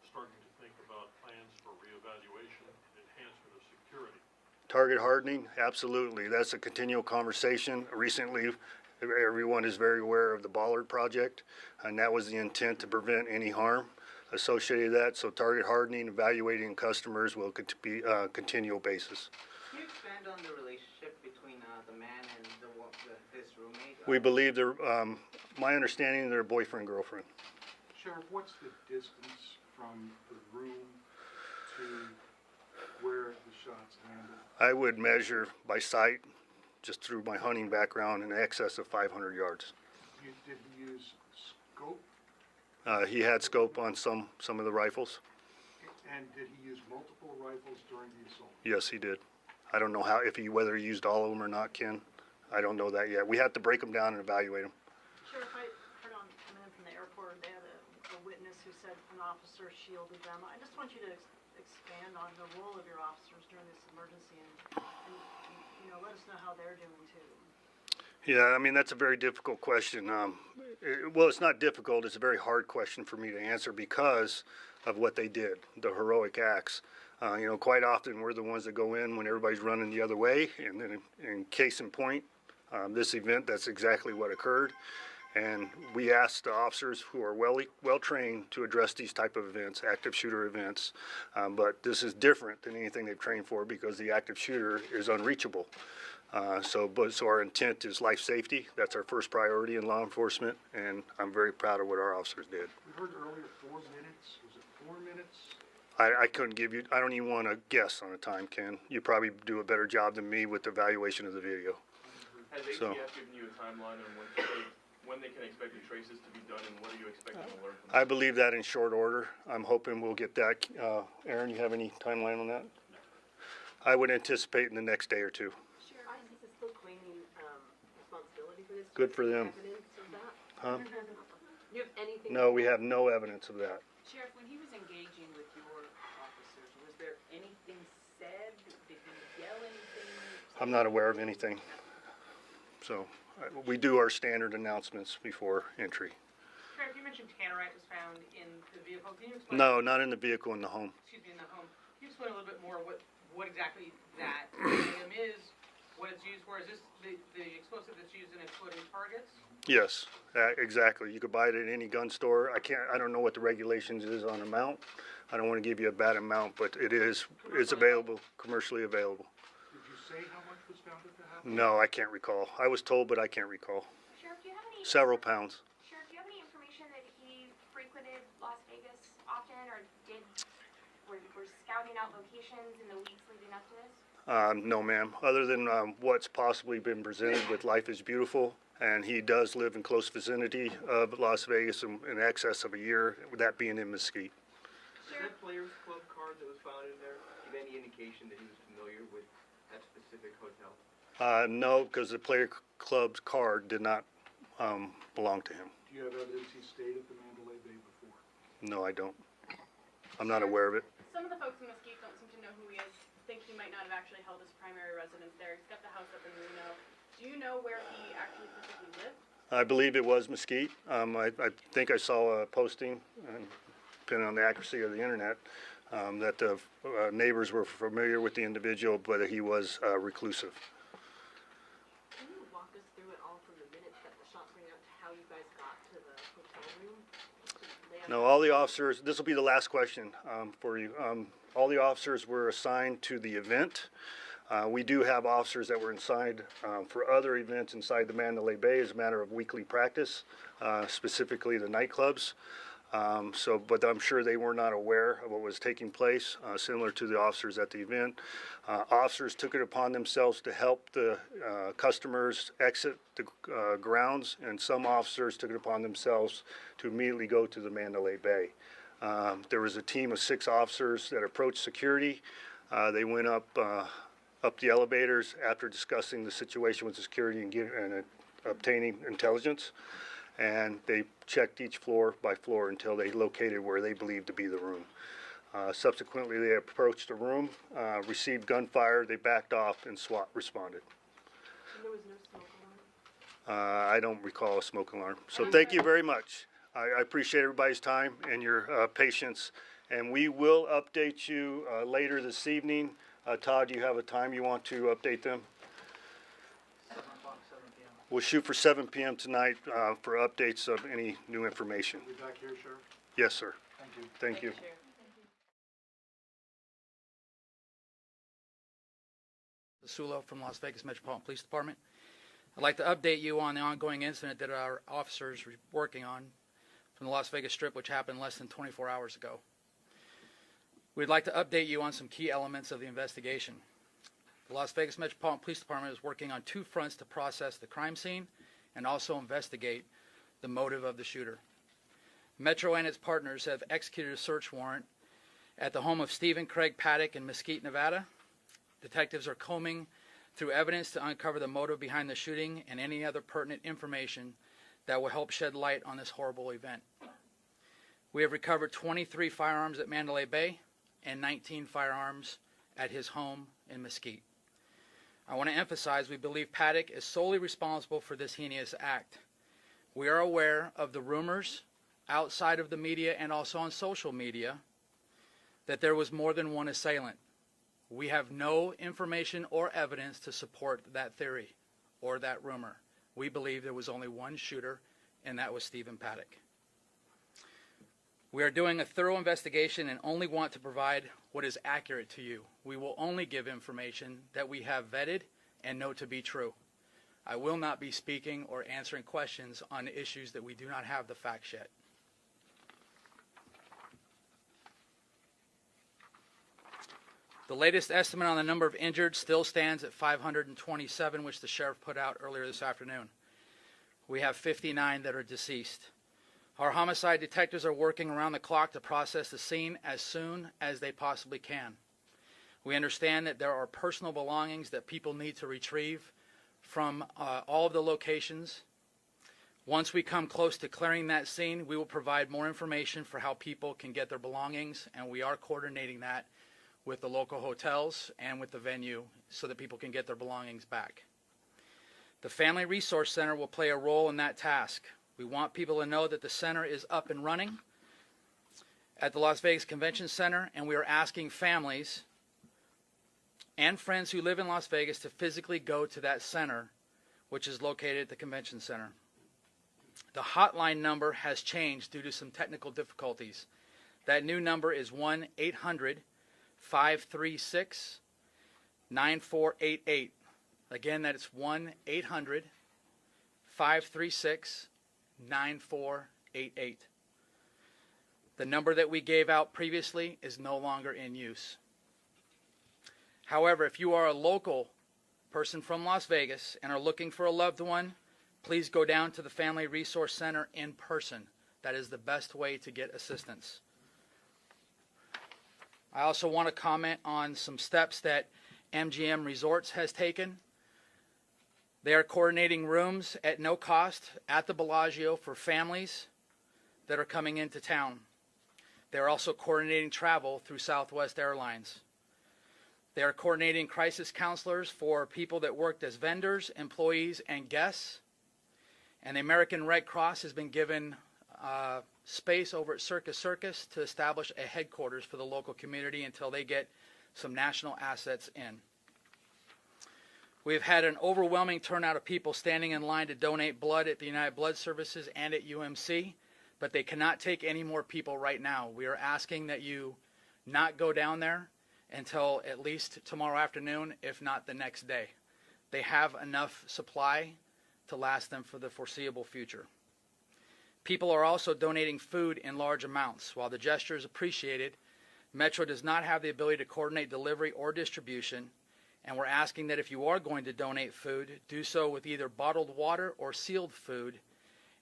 starting to think about plans for reevaluation and enhancement of security? Target hardening, absolutely. That's a continual conversation. Recently, everyone is very aware of the Bollard project, and that was the intent to prevent any harm associated with that. So target hardening, evaluating customers will be a continual basis. Can you expand on the relationship between the man and of this roommate? We believe they're, my understanding, they're boyfriend, girlfriend. Sheriff, what's the distance from the room to where the shots landed? I would measure by sight, just through my hunting background, in excess of 500 yards. Did he use scope? He had scope on some of the rifles. And did he use multiple rifles during the assault? Yes, he did. I don't know whether he used all of them or not, Ken. I don't know that yet. We have to break them down and evaluate them. Sheriff, I heard on coming in from the airport, they had a witness who said an officer shielded them. I just want you to expand on the role of your officers during this emergency and let us know how they're doing too. Yeah, I mean, that's a very difficult question. Well, it's not difficult. It's a very hard question for me to answer because of what they did, the heroic acts. Quite often we're the ones that go in when everybody's running the other way. And then in case in point, this event, that's exactly what occurred. And we asked the officers who are well trained to address these type of events, active shooter events. But this is different than anything they've trained for because the active shooter is unreachable. So our intent is life safety. That's our first priority in law enforcement, and I'm very proud of what our officers did. We heard earlier 4 minutes. Was it 4 minutes? I couldn't give you, I don't even want to guess on a time, Ken. You probably do a better job than me with the evaluation of the video. Has ATF given you a timeline on when they can expect the traces to be done, and what are you expecting to learn from I believe that in short order. I'm hoping we'll get that. Aaron, you have any timeline on that? I would anticipate in the next day or two. ISIS is still claiming responsibility for this. Good for them. Evidence of that? Huh? Do you have anything? No, we have no evidence of that. Sheriff, when he was engaging with your officers, was there anything said? Did he yell anything? I'm not aware of anything. So we do our standard announcements before entry. Sheriff, you mentioned tannerite was found in the vehicle. Can you explain? No, not in the vehicle, in the home. Excuse me, in the home. Can you explain a little bit more what exactly that item is, what it's used for? Is this the explosive that's used in exploding targets? Yes, exactly. You could buy it at any gun store. I don't know what the regulations is on amount. I don't want to give you a bad amount, but it's available, commercially available. Did you say how much was found at the house? No, I can't recall. I was told, but I can't recall. Sheriff, do you have any? Several pounds. Sheriff, do you have any information that he frequented Las Vegas often, or were scouting out locations in the weeks leading up to this? No, ma'am. Other than what's possibly been presented with Life is Beautiful, and he does live in close vicinity of Las Vegas in excess of a year, that being in Mesquite. Does that Players Club card that was found in there give any indication that he was familiar with that specific hotel? No, because the Player Club's card did not belong to him. Do you have evidence he stayed at the Mandalay Bay before? No, I don't. I'm not aware of it. Some of the folks in Mesquite don't seem to know who he is, think he might not have actually held his primary residence there. He's got the house up in Reno. Do you know where he actually physically lived? I believe it was Mesquite. I think I saw a posting, depending on the accuracy of the internet, that the neighbors were familiar with the individual, but he was reclusive. Can you walk us through it all from the minute that the shots rang out to how you guys got to the hotel room? No, all the officers, this will be the last question for you. All the officers were assigned to the event. We do have officers that were assigned for other events inside the Mandalay Bay as a matter of weekly practice, specifically the nightclubs. But I'm sure they were not aware of what was taking place, similar to the officers at the event. Officers took it upon themselves to help the customers exit the grounds, and some officers took it upon themselves to immediately go to the Mandalay Bay. There was a team of 6 officers that approached security. They went up the elevators after discussing the situation with the security and obtaining intelligence. And they checked each floor by floor until they located where they believed to be the room. Subsequently, they approached the room, received gunfire, they backed off, and SWAT responded. And there was no smoke alarm? I don't recall a smoke alarm. So thank you very much. I appreciate everybody's time and your patience. And we will update you later this evening. Todd, do you have a time you want to update them? 7 o'clock, 7 p.m. We'll shoot for 7 p.m. tonight for updates of any new information. We'll be back here, Sheriff. Yes, sir. Thank you. Thank you. Sulo from Las Vegas Metropolitan Police Department. I'd like to update you on the ongoing incident that our officers are working on from the Las Vegas Strip, which happened less than 24 hours ago. We'd like to update you on some key elements of the investigation. The Las Vegas Metropolitan Police Department is working on two fronts to process the crime scene and also investigate the motive of the shooter. Metro and its partners have executed a search warrant at the home of Stephen Craig Paddock in Mesquite, Nevada. Detectives are combing through evidence to uncover the motive behind the shooting and any other pertinent information that will help shed light on this horrible event. We have recovered 23 firearms at Mandalay Bay and 19 firearms at his home in Mesquite. I want to emphasize we believe Paddock is solely responsible for this heinous act. We are aware of the rumors outside of the media and also on social media that there was more than one assailant. We have no information or evidence to support that theory or that rumor. We believe there was only one shooter, and that was Stephen Paddock. We are doing a thorough investigation and only want to provide what is accurate to you. We will only give information that we have vetted and know to be true. I will not be speaking or answering questions on issues that we do not have the facts yet. The latest estimate on the number of injured still stands at 527, which the sheriff put out earlier this afternoon. We have 59 that are deceased. Our homicide detectives are working around the clock to process the scene as soon as they possibly can. We understand that there are personal belongings that people need to retrieve from all of the locations. Once we come close to clearing that scene, we will provide more information for how people can get their belongings, and we are coordinating that with the local hotels and with the venue so that people can get their belongings back. The Family Resource Center will play a role in that task. We want people to know that the center is up and running at the Las Vegas Convention Center, and we are asking families and friends who live in Las Vegas to physically go to that center, which is located at the Convention Center. The hotline number has changed due to some technical difficulties. That new number is 1-800-536-9488. Again, that is 1-800-536-9488. The number that we gave out previously is no longer in use. However, if you are a local person from Las Vegas and are looking for a loved one, please go down to the Family Resource Center in person. That is the best way to get assistance. I also want to comment on some steps that MGM Resorts has taken. They are coordinating rooms at no cost at the Bellagio for families that are coming into town. They are also coordinating travel through Southwest Airlines. They are coordinating crisis counselors for people that worked as vendors, employees, and guests. And the American Red Cross has been given space over at Circus to establish a headquarters for the local community until they get some national assets in. We've had an overwhelming turnout of people standing in line to donate blood at the United Blood Services and at UMC, but they cannot take any more people right now. We are asking that you not go down there until at least tomorrow afternoon, if not the next day. They have enough supply to last them for the foreseeable future. People are also donating food in large amounts. While the gesture is appreciated, Metro does not have the ability to coordinate delivery or distribution, and we're asking that if you are going to donate food, do so with either bottled water or sealed food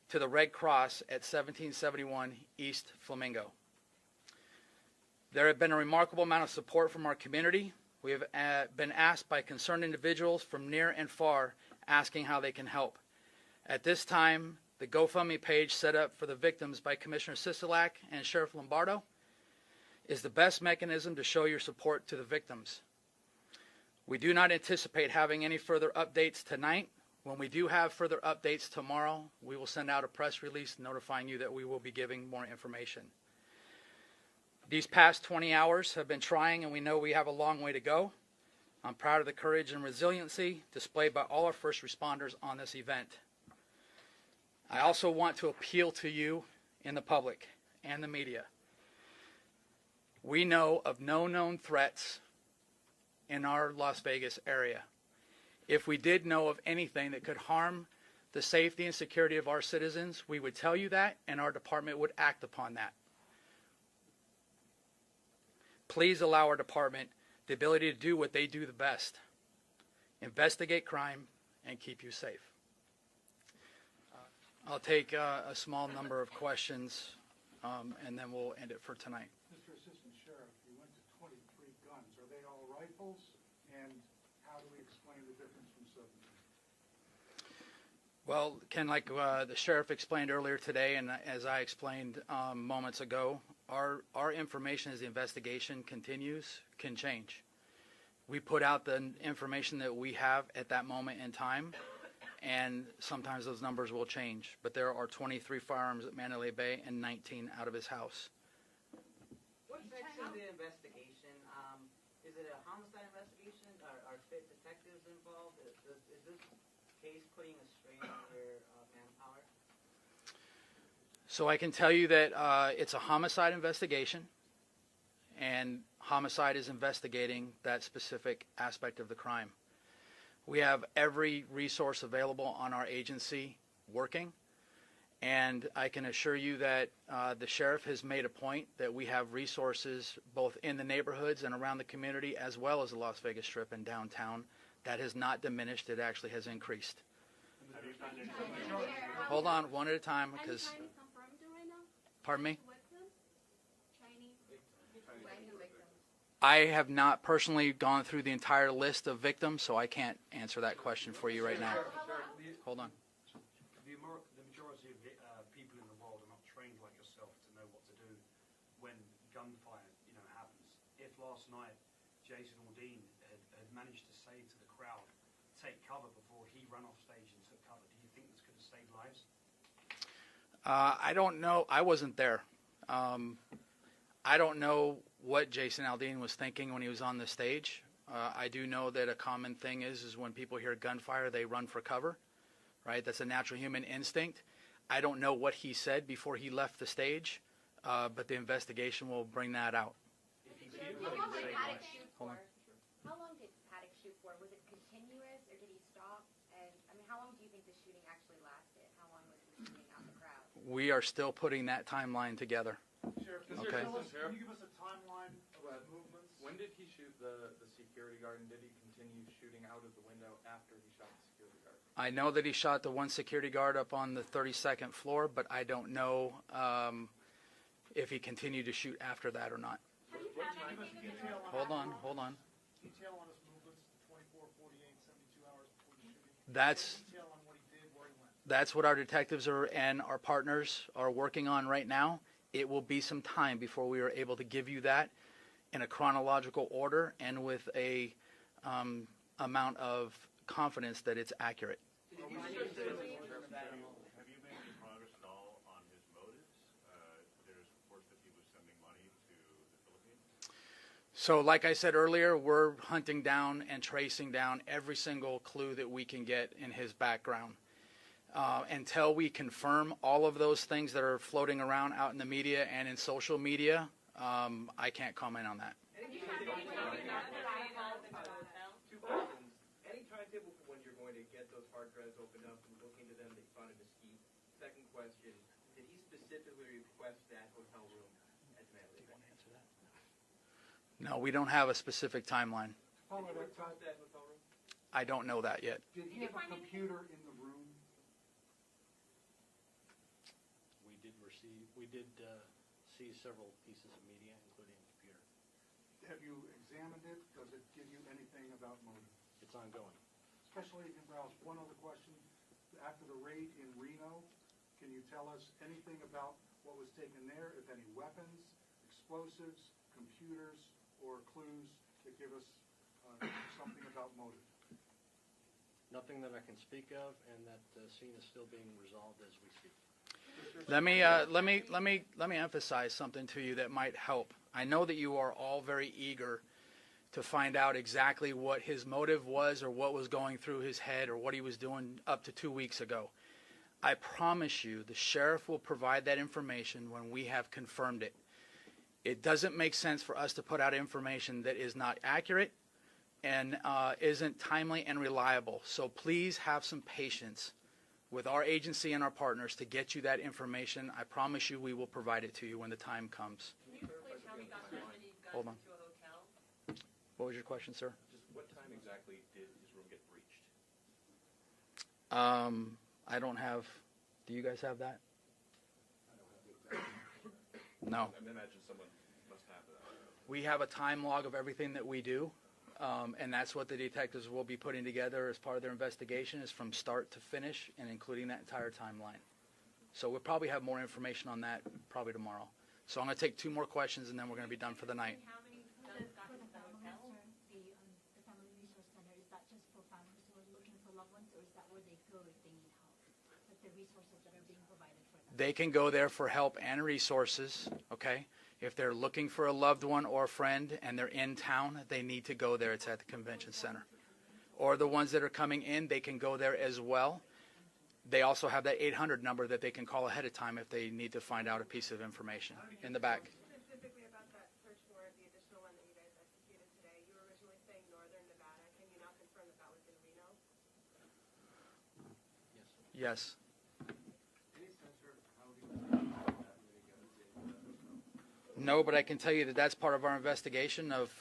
to the Red Cross at 1771 East Flamingo. There have been a remarkable amount of support from our community. We have been asked by concerned individuals from near and far asking how they can help. At this time, the GoFundMe page set up for the victims by Commissioner Sisolak and Sheriff Lombardo is the best mechanism to show your support to the victims. We do not anticipate having any further updates tonight. When we do have further updates tomorrow, we will send out a press release notifying you that we will be giving more information. These past 20 hours have been trying, and we know we have a long way to go. I'm proud of the courage and resiliency displayed by all our first responders on this event. I also want to appeal to you in the public and the media. We know of no known threats in our Las Vegas area. If we did know of anything that could harm the safety and security of our citizens, we would tell you that, and our department would act upon that. Please allow our department the ability to do what they do the best: investigate crime and keep you safe. I'll take a small number of questions, and then we'll end it for tonight. Mr. Assistant Sheriff, you went to 23 guns. Are they all rifles? And how do we explain the difference from 17? Well, Ken, like the sheriff explained earlier today, and as I explained moments ago, our information as the investigation continues can change. We put out the information that we have at that moment in time, and sometimes those numbers will change. But there are 23 firearms at Mandalay Bay and 19 out of his house. What section of the investigation? Is it a homicide investigation? Are state detectives involved? Is this case putting a strain on your manpower? So I can tell you that it's a homicide investigation, and homicide is investigating that specific aspect of the crime. We have every resource available on our agency working, and I can assure you that the sheriff has made a point that we have resources both in the neighborhoods and around the community, as well as the Las Vegas Strip and downtown. That has not diminished. It actually has increased. Hold on, one at a time, because... Pardon me? I have not personally gone through the entire list of victims, so I can't answer that question for you right now. Hold on. The majority of people in the world are not trained like yourself to know what to do when gunfire, happens. If last night Jason Aldean had managed to say to the crowd, take cover before he ran off stage and took cover, do you think this could have saved lives? I don't know. I wasn't there. I don't know what Jason Aldean was thinking when he was on the stage. I do know that a common thing is when people hear gunfire, they run for cover, right? That's a natural human instinct. I don't know what he said before he left the stage, but the investigation will bring that out. Hold on. How long did Paddock shoot for? Was it continuous, or did he stop? And how long do you think the shooting actually lasted? How long was he shooting out the crowd? We are still putting that timeline together. Sheriff, Okay. can you give us a timeline of movements? When did he shoot the security guard, and did he continue shooting out of the window after he shot the security guard? I know that he shot the one security guard up on the 32nd floor, but I don't know if he continued to shoot after that or not. Hold on. Detail on his movements, 24, 48, 72 hours before the shooting. That's Detail on what he did, where he went. That's what our detectives and our partners are working on right now. It will be some time before we are able to give you that in a chronological order and with a amount of confidence that it's accurate. Have you made any progress at all on his motives? There's reports that he was sending money to the Philippines. So like I said earlier, we're hunting down and tracing down every single clue that we can get in his background. Until we confirm all of those things that are floating around out in the media and in social media, I can't comment on that. Two questions. Any timetable for when you're going to get those hard drives opened up and look into them that you found in Mesquite? Second question, did he specifically request that hotel room at Mandalay Bay? Answer that. No, we don't have a specific timeline. Did he request that hotel room? I don't know that yet. Did he have a computer in the room? We did see several pieces of media, including a computer. Have you examined it? Does it give you anything about motive? It's ongoing. Special Agent Rouse, one other question. After the raid in Reno, can you tell us anything about what was taken there, if any weapons, explosives, computers, or clues that give us something about motive? Nothing that I can speak of, and that scene is still being resolved as we speak. Let me emphasize something to you that might help. I know that you are all very eager to find out exactly what his motive was or what was going through his head or what he was doing up to 2 weeks ago. I promise you the sheriff will provide that information when we have confirmed it. It doesn't make sense for us to put out information that is not accurate, and isn't timely and reliable. So please have some patience with our agency and our partners to get you that information. I promise you we will provide it to you when the time comes. Hold on. What was your question, sir? Just what time exactly did his room get breached? I don't have. Do you guys have that? No. I imagine someone must have that. We have a time log of everything that we do, and that's what the detectives will be putting together as part of their investigation, is from start to finish and including that entire timeline. So we'll probably have more information on that probably tomorrow. So I'm going to take 2 more questions and then we're going to be done for the night. They can go there for help and resources, okay? If they're looking for a loved one or a friend and they're in town, they need to go there. It's at the convention center. Or the ones that are coming in, they can go there as well. They also have that 800 number that they can call ahead of time if they need to find out a piece of information. In the back. Specifically about that search warrant, the additional one that you guys executed today, you were originally saying northern Nevada. Can you now confirm that that was in Reno? Yes. No, but I can tell you that that's part of our investigation of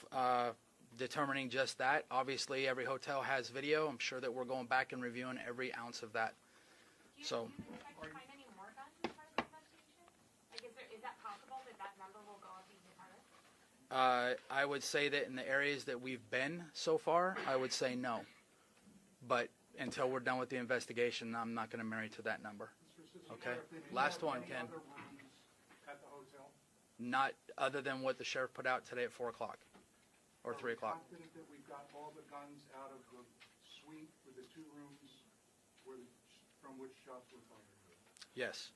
determining just that. Obviously, every hotel has video. I'm sure that we're going back and reviewing every ounce of that. So. Find any more guns as part of the investigation? Like, is that possible that that number will go up even higher? I would say that in the areas that we've been so far, I would say no. But until we're done with the investigation, I'm not going to marry to that number. Okay? Last one, Ken. At the hotel? Not other than what the sheriff put out today at 4 o'clock or 3 o'clock. Are we confident that we've got all the guns out of the suite with the 2 rooms from which shots were fired? Yes.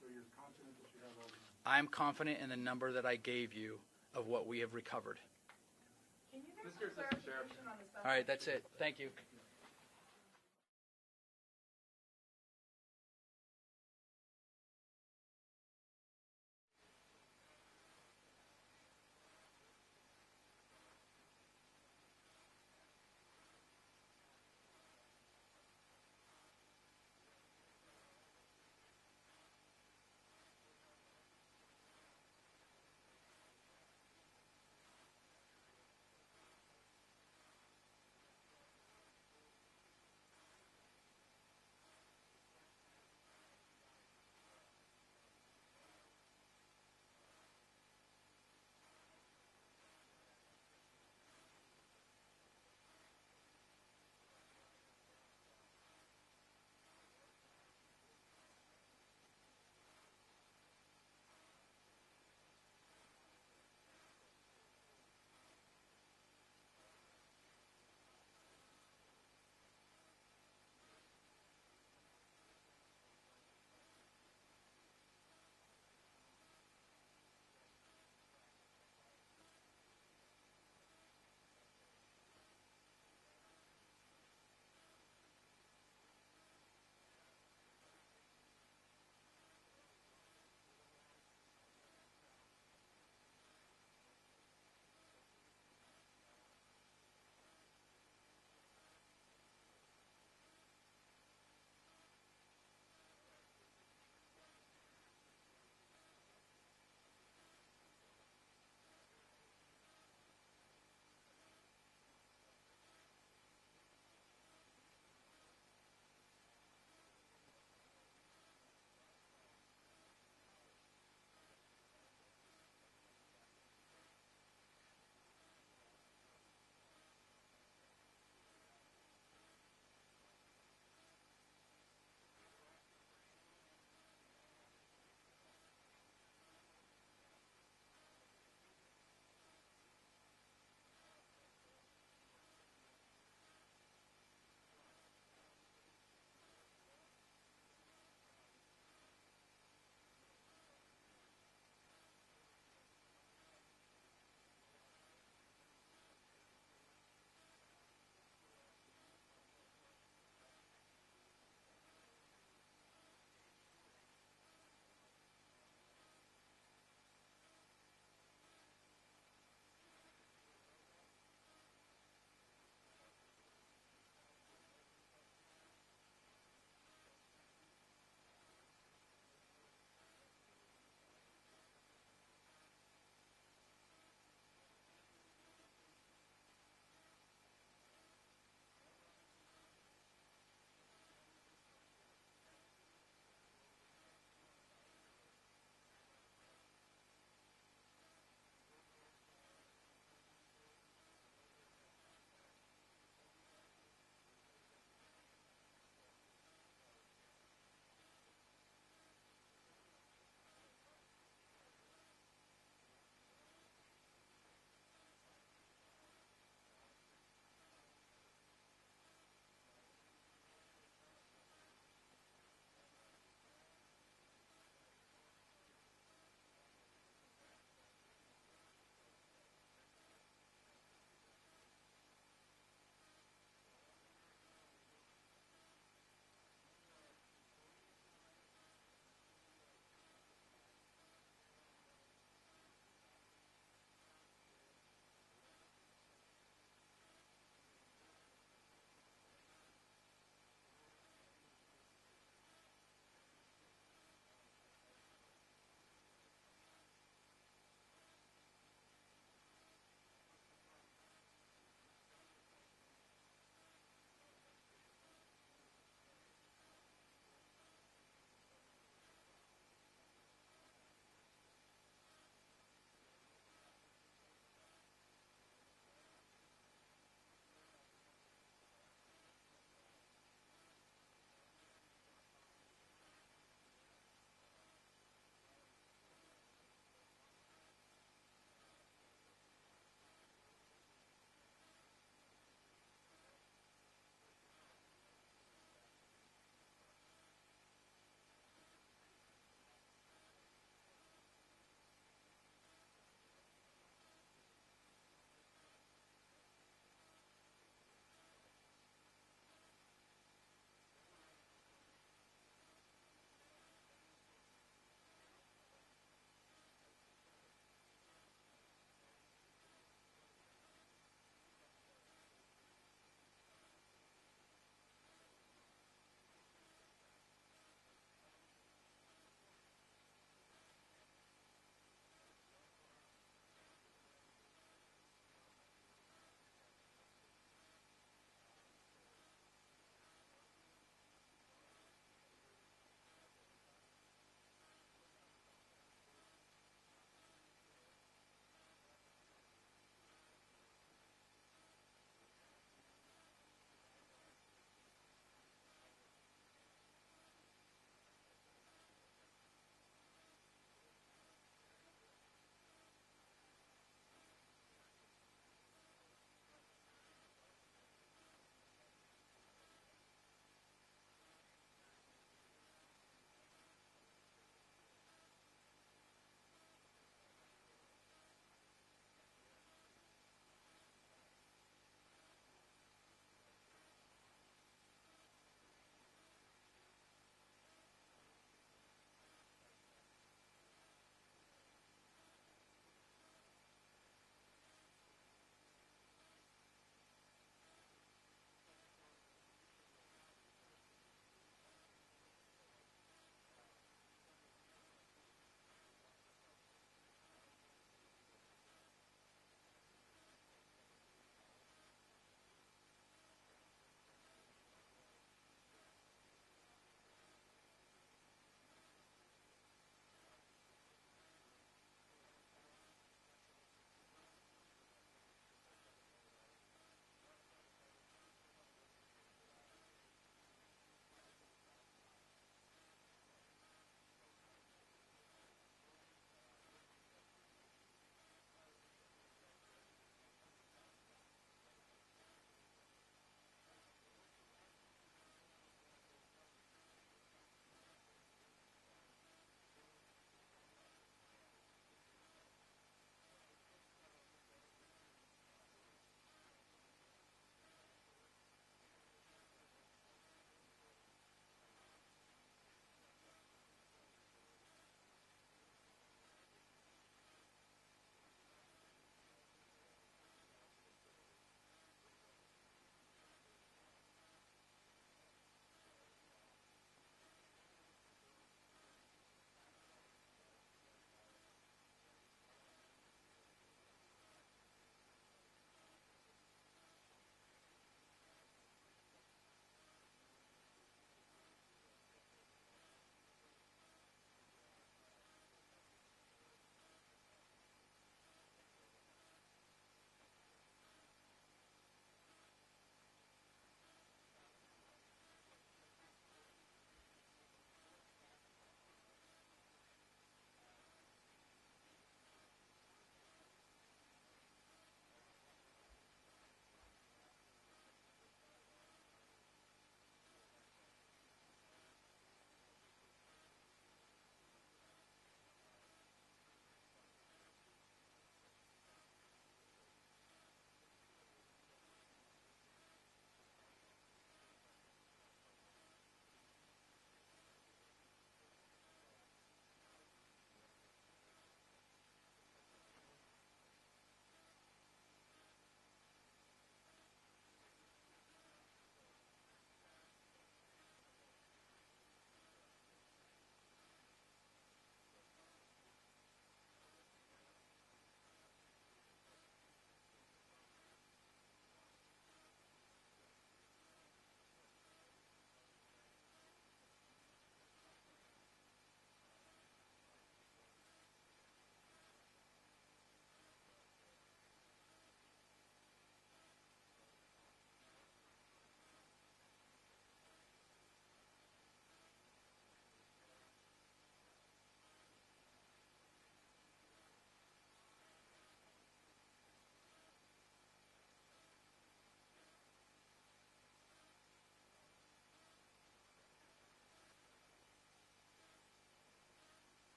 So you're confident that you have all the guns? I'm confident in the number that I gave you of what we have recovered. Can you give some clarification on the stuff? All right, that's it. Thank you.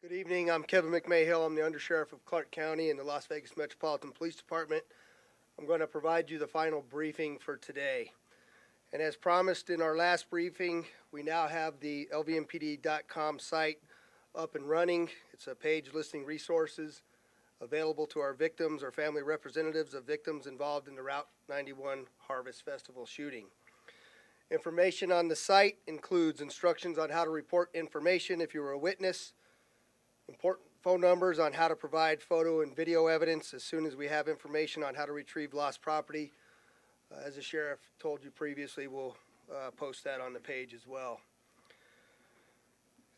Good evening. I'm Kevin McMahill. I'm the Undersheriff of Clark County in the Las Vegas Metropolitan Police Department. I'm going to provide you the final briefing for today. And as promised in our last briefing, we now have the LVMPD.com site up and running. It's a page listing resources available to our victims or family representatives of victims involved in the Route 91 Harvest Festival shooting. Information on the site includes instructions on how to report information if you were a witness, important phone numbers on how to provide photo and video evidence as soon as we have information on how to retrieve lost property. As the sheriff told you previously, we'll post that on the page as well.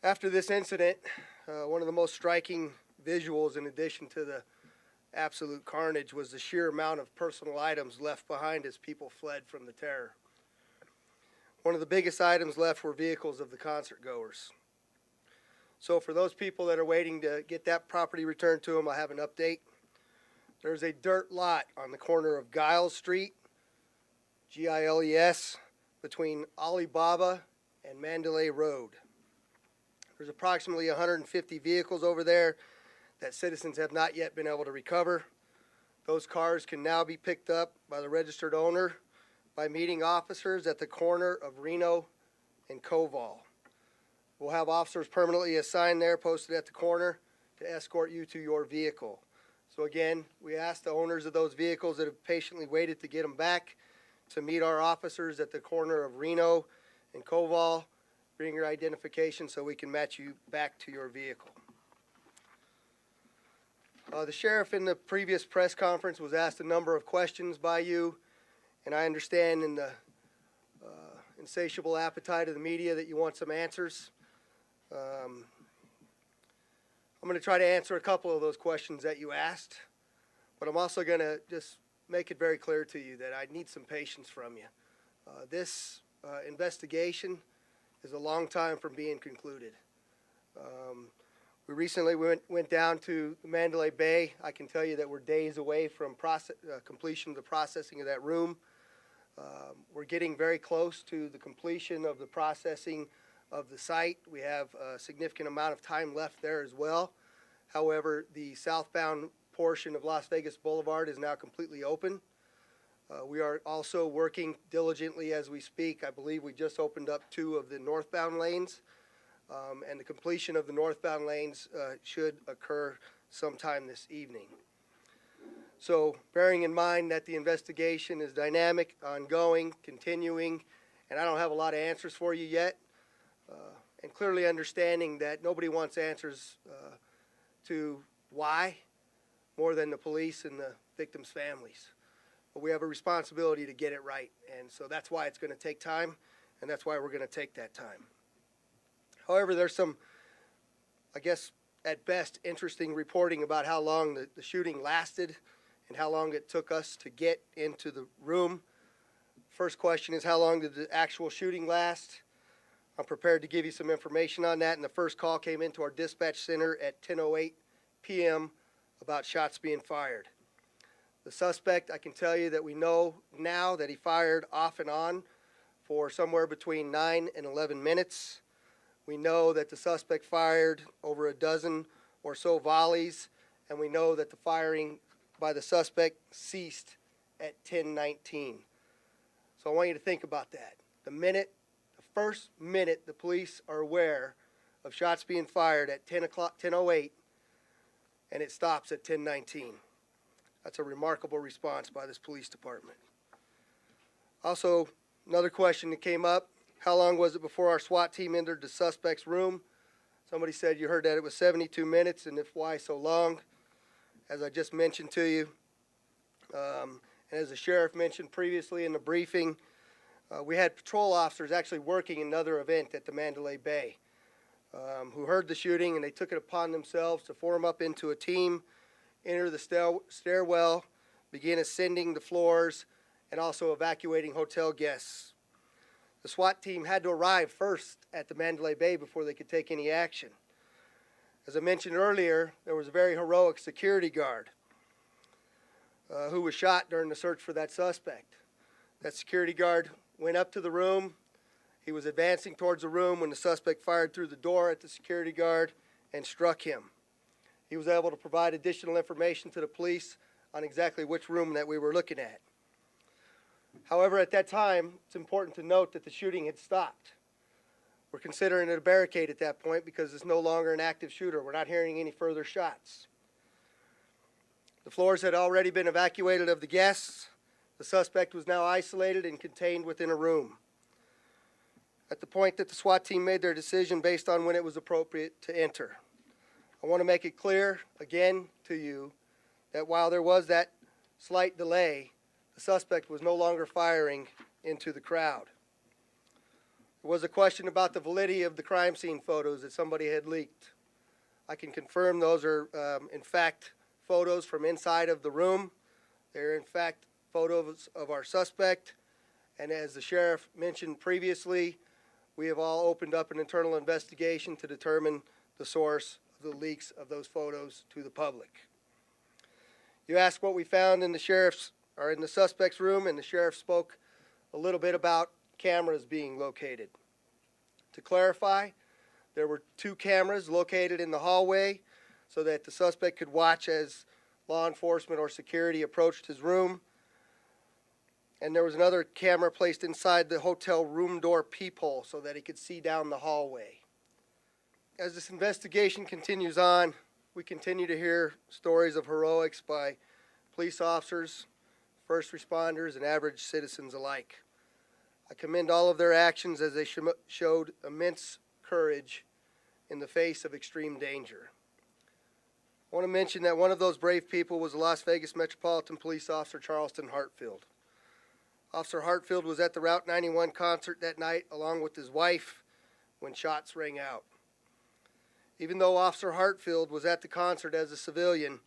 After this incident, one of the most striking visuals, in addition to the absolute carnage, was the sheer amount of personal items left behind as people fled from the terror. One of the biggest items left were vehicles of the concert goers. So for those people that are waiting to get that property returned to them, I have an update. There's a dirt lot on the corner of Giles Street, Giles, between Alibaba and Mandalay Road. There's approximately 150 vehicles over there that citizens have not yet been able to recover. Those cars can now be picked up by the registered owner by meeting officers at the corner of Reno and Koval. We'll have officers permanently assigned there, posted at the corner, to escort you to your vehicle. So again, we ask the owners of those vehicles that have patiently waited to get them back to meet our officers at the corner of Reno and Koval. Bring your identification so we can match you back to your vehicle. The sheriff in the previous press conference was asked a number of questions by you, and I understand in the insatiable appetite of the media that you want some answers. I'm going to try to answer a couple of those questions that you asked, but I'm also going to just make it very clear to you that I need some patience from you. This investigation is a long time from being concluded. We recently went down to Mandalay Bay. I can tell you that we're days away from completion of the processing of that room. We're getting very close to the completion of the processing of the site. We have a significant amount of time left there as well. However, the southbound portion of Las Vegas Boulevard is now completely open. We are also working diligently as we speak. I believe we just opened up 2 of the northbound lanes, and the completion of the northbound lanes should occur sometime this evening. So, bearing in mind that the investigation is dynamic, ongoing, continuing, and I don't have a lot of answers for you yet, and clearly understanding that nobody wants answers to why more than the police and the victims' families. But we have a responsibility to get it right, and so that's why it's going to take time, and that's why we're going to take that time. However, there's some, I guess, at best, interesting reporting about how long the shooting lasted and how long it took us to get into the room. First question is, how long did the actual shooting last? I'm prepared to give you some information on that, and the first call came into our dispatch center at 10:08 p.m. about shots being fired. The suspect, I can tell you that we know now that he fired off and on for somewhere between 9 and 11 minutes. We know that the suspect fired over a dozen or so volleys, and we know that the firing by the suspect ceased at 10:19. So I want you to think about that. The first minute the police are aware of shots being fired at 10:08, and it stops at 10:19. That's a remarkable response by this police department. Also, another question that came up, how long was it before our SWAT team entered the suspect's room? Somebody said you heard that it was 72 minutes, and if why so long? As I just mentioned to you, and as the sheriff mentioned previously in the briefing, we had patrol officers actually working another event at the Mandalay Bay who heard the shooting, and they took it upon themselves to form up into a team, enter the stairwell, begin ascending the floors, and also evacuating hotel guests. The SWAT team had to arrive first at the Mandalay Bay before they could take any action. As I mentioned earlier, there was a very heroic security guard who was shot during the search for that suspect. That security guard went up to the room. He was advancing towards the room when the suspect fired through the door at the security guard and struck him. He was able to provide additional information to the police on exactly which room that we were looking at. However, at that time, it's important to note that the shooting had stopped. We're considering it a barricade at that point because it's no longer an active shooter. We're not hearing any further shots. The floors had already been evacuated of the guests. The suspect was now isolated and contained within a room. At the point that the SWAT team made their decision based on when it was appropriate to enter. I want to make it clear again to you that while there was that slight delay, the suspect was no longer firing into the crowd. There was a question about the validity of the crime scene photos that somebody had leaked. I can confirm those are, in fact, photos from inside of the room. They're, in fact, photos of our suspect. And as the sheriff mentioned previously, we have all opened up an internal investigation to determine the source of the leaks of those photos to the public. You asked what we found in the suspect's room, and the sheriff spoke a little bit about cameras being located. To clarify, there were 2 cameras located in the hallway so that the suspect could watch as law enforcement or security approached his room. And there was another camera placed inside the hotel room door peephole so that he could see down the hallway. As this investigation continues on, we continue to hear stories of heroics by police officers, first responders, and average citizens alike. I commend all of their actions as they showed immense courage in the face of extreme danger. I want to mention that one of those brave people was the Las Vegas Metropolitan Police Officer Charleston Hartfield. Officer Hartfield was at the Route 91 concert that night along with his wife when shots rang out. Even though Officer Hartfield was at the concert as a civilian,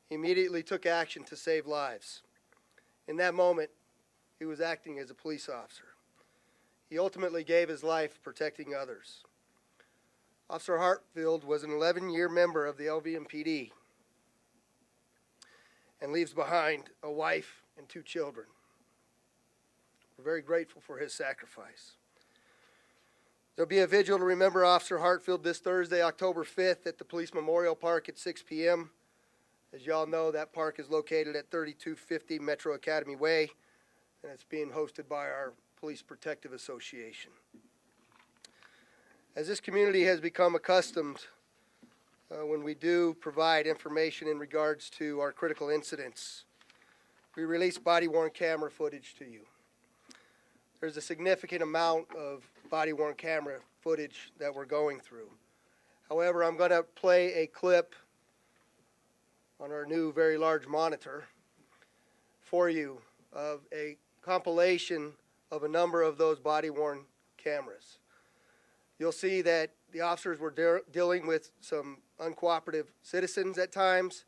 he immediately took action to save lives. In that moment, he was acting as a police officer. He ultimately gave his life protecting others. Officer Hartfield was an 11-year member of the LVMPD and leaves behind a wife and 2 children. We're very grateful for his sacrifice. There'll be a vigil to remember Officer Hartfield this Thursday, October 5th at the Police Memorial Park at 6 p.m. As y'all know, that park is located at 3250 Metro Academy Way, and it's being hosted by our Police Protective Association. As this community has become accustomed when we do provide information in regards to our critical incidents, we release body-worn camera footage to you. There's a significant amount of body-worn camera footage that we're going through. However, I'm going to play a clip on our new very large monitor for you of a compilation of a number of those body-worn cameras. You'll see that the officers were dealing with some uncooperative citizens at times,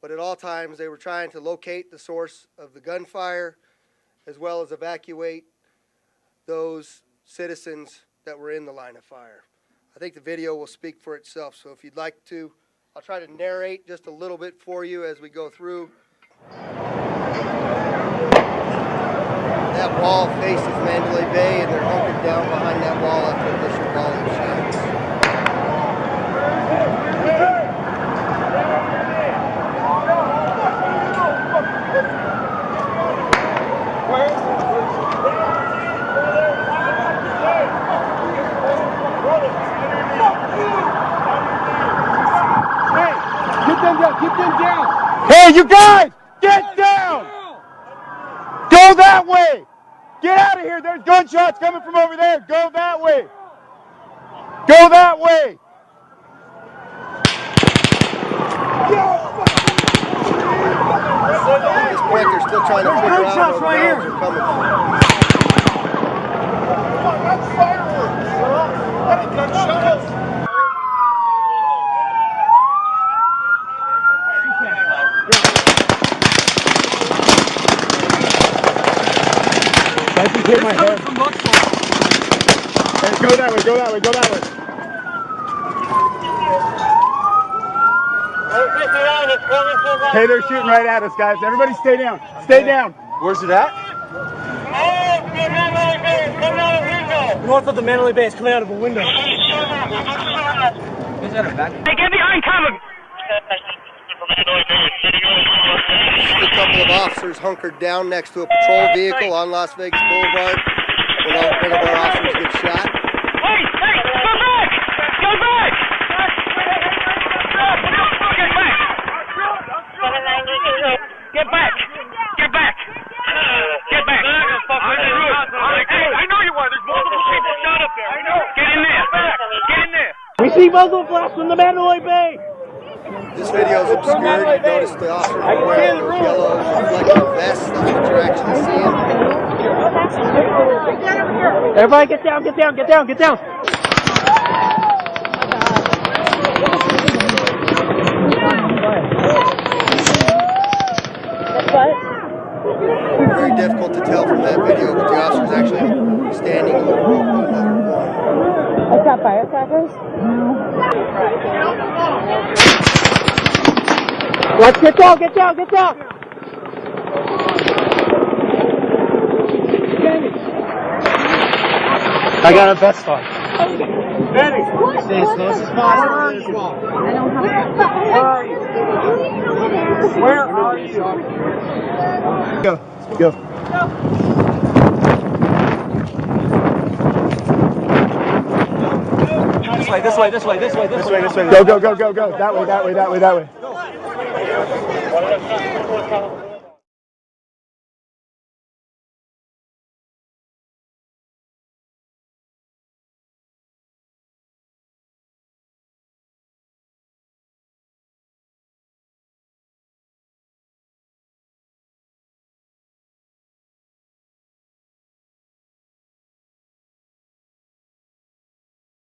but at all times they were trying to locate the source of the gunfire as well as evacuate those citizens that were in the line of fire. I think the video will speak for itself, so if you'd like to, I'll try to narrate just a little bit for you as we go through. That wall faces Mandalay Bay, and they're hunkered down behind that wall after initial volley of shots. Get them down! Hey, you guys! Get down! Go that way! Get out of here! There's gunshots coming from over there! Go that way! Go that way! At this point, they're still trying to figure out where the rounds are coming from. That's fireworks! That ain't gunshots! I can hit my head. Hey, go that way, go that way, go that way. Hey, they're shooting right at us, guys. Everybody stay down. Stay down. Where's it at? North of the Mandalay Bay. It's coming out of a window. got a back. Hey, get behind cover! A couple of officers hunkered down next to a patrol vehicle on Las Vegas Boulevard when one of our officers gets shot. Hey, go back! Go back! Get back! Get back! Get back! Hey, I know you are. There's multiple people shot up there. I know. Get in there. Get in there. We see muzzle flash from the Mandalay Bay. This video is obscured. You notice the officers are wearing those yellow reflective vests. That's what you're actually seeing. Everybody get down, get down, get down, get down. Very difficult to tell from that video, but the officer's actually standing over another one. What's that, firecrackers? Let's get down, get down, get down! I got a vest on. Benny! Stay as close as possible. I don't have a... Where are you? Go. Go. This way, this way, this way, this way, this way, this way. Go, go, go, go, go. That way, that way, that way, that way.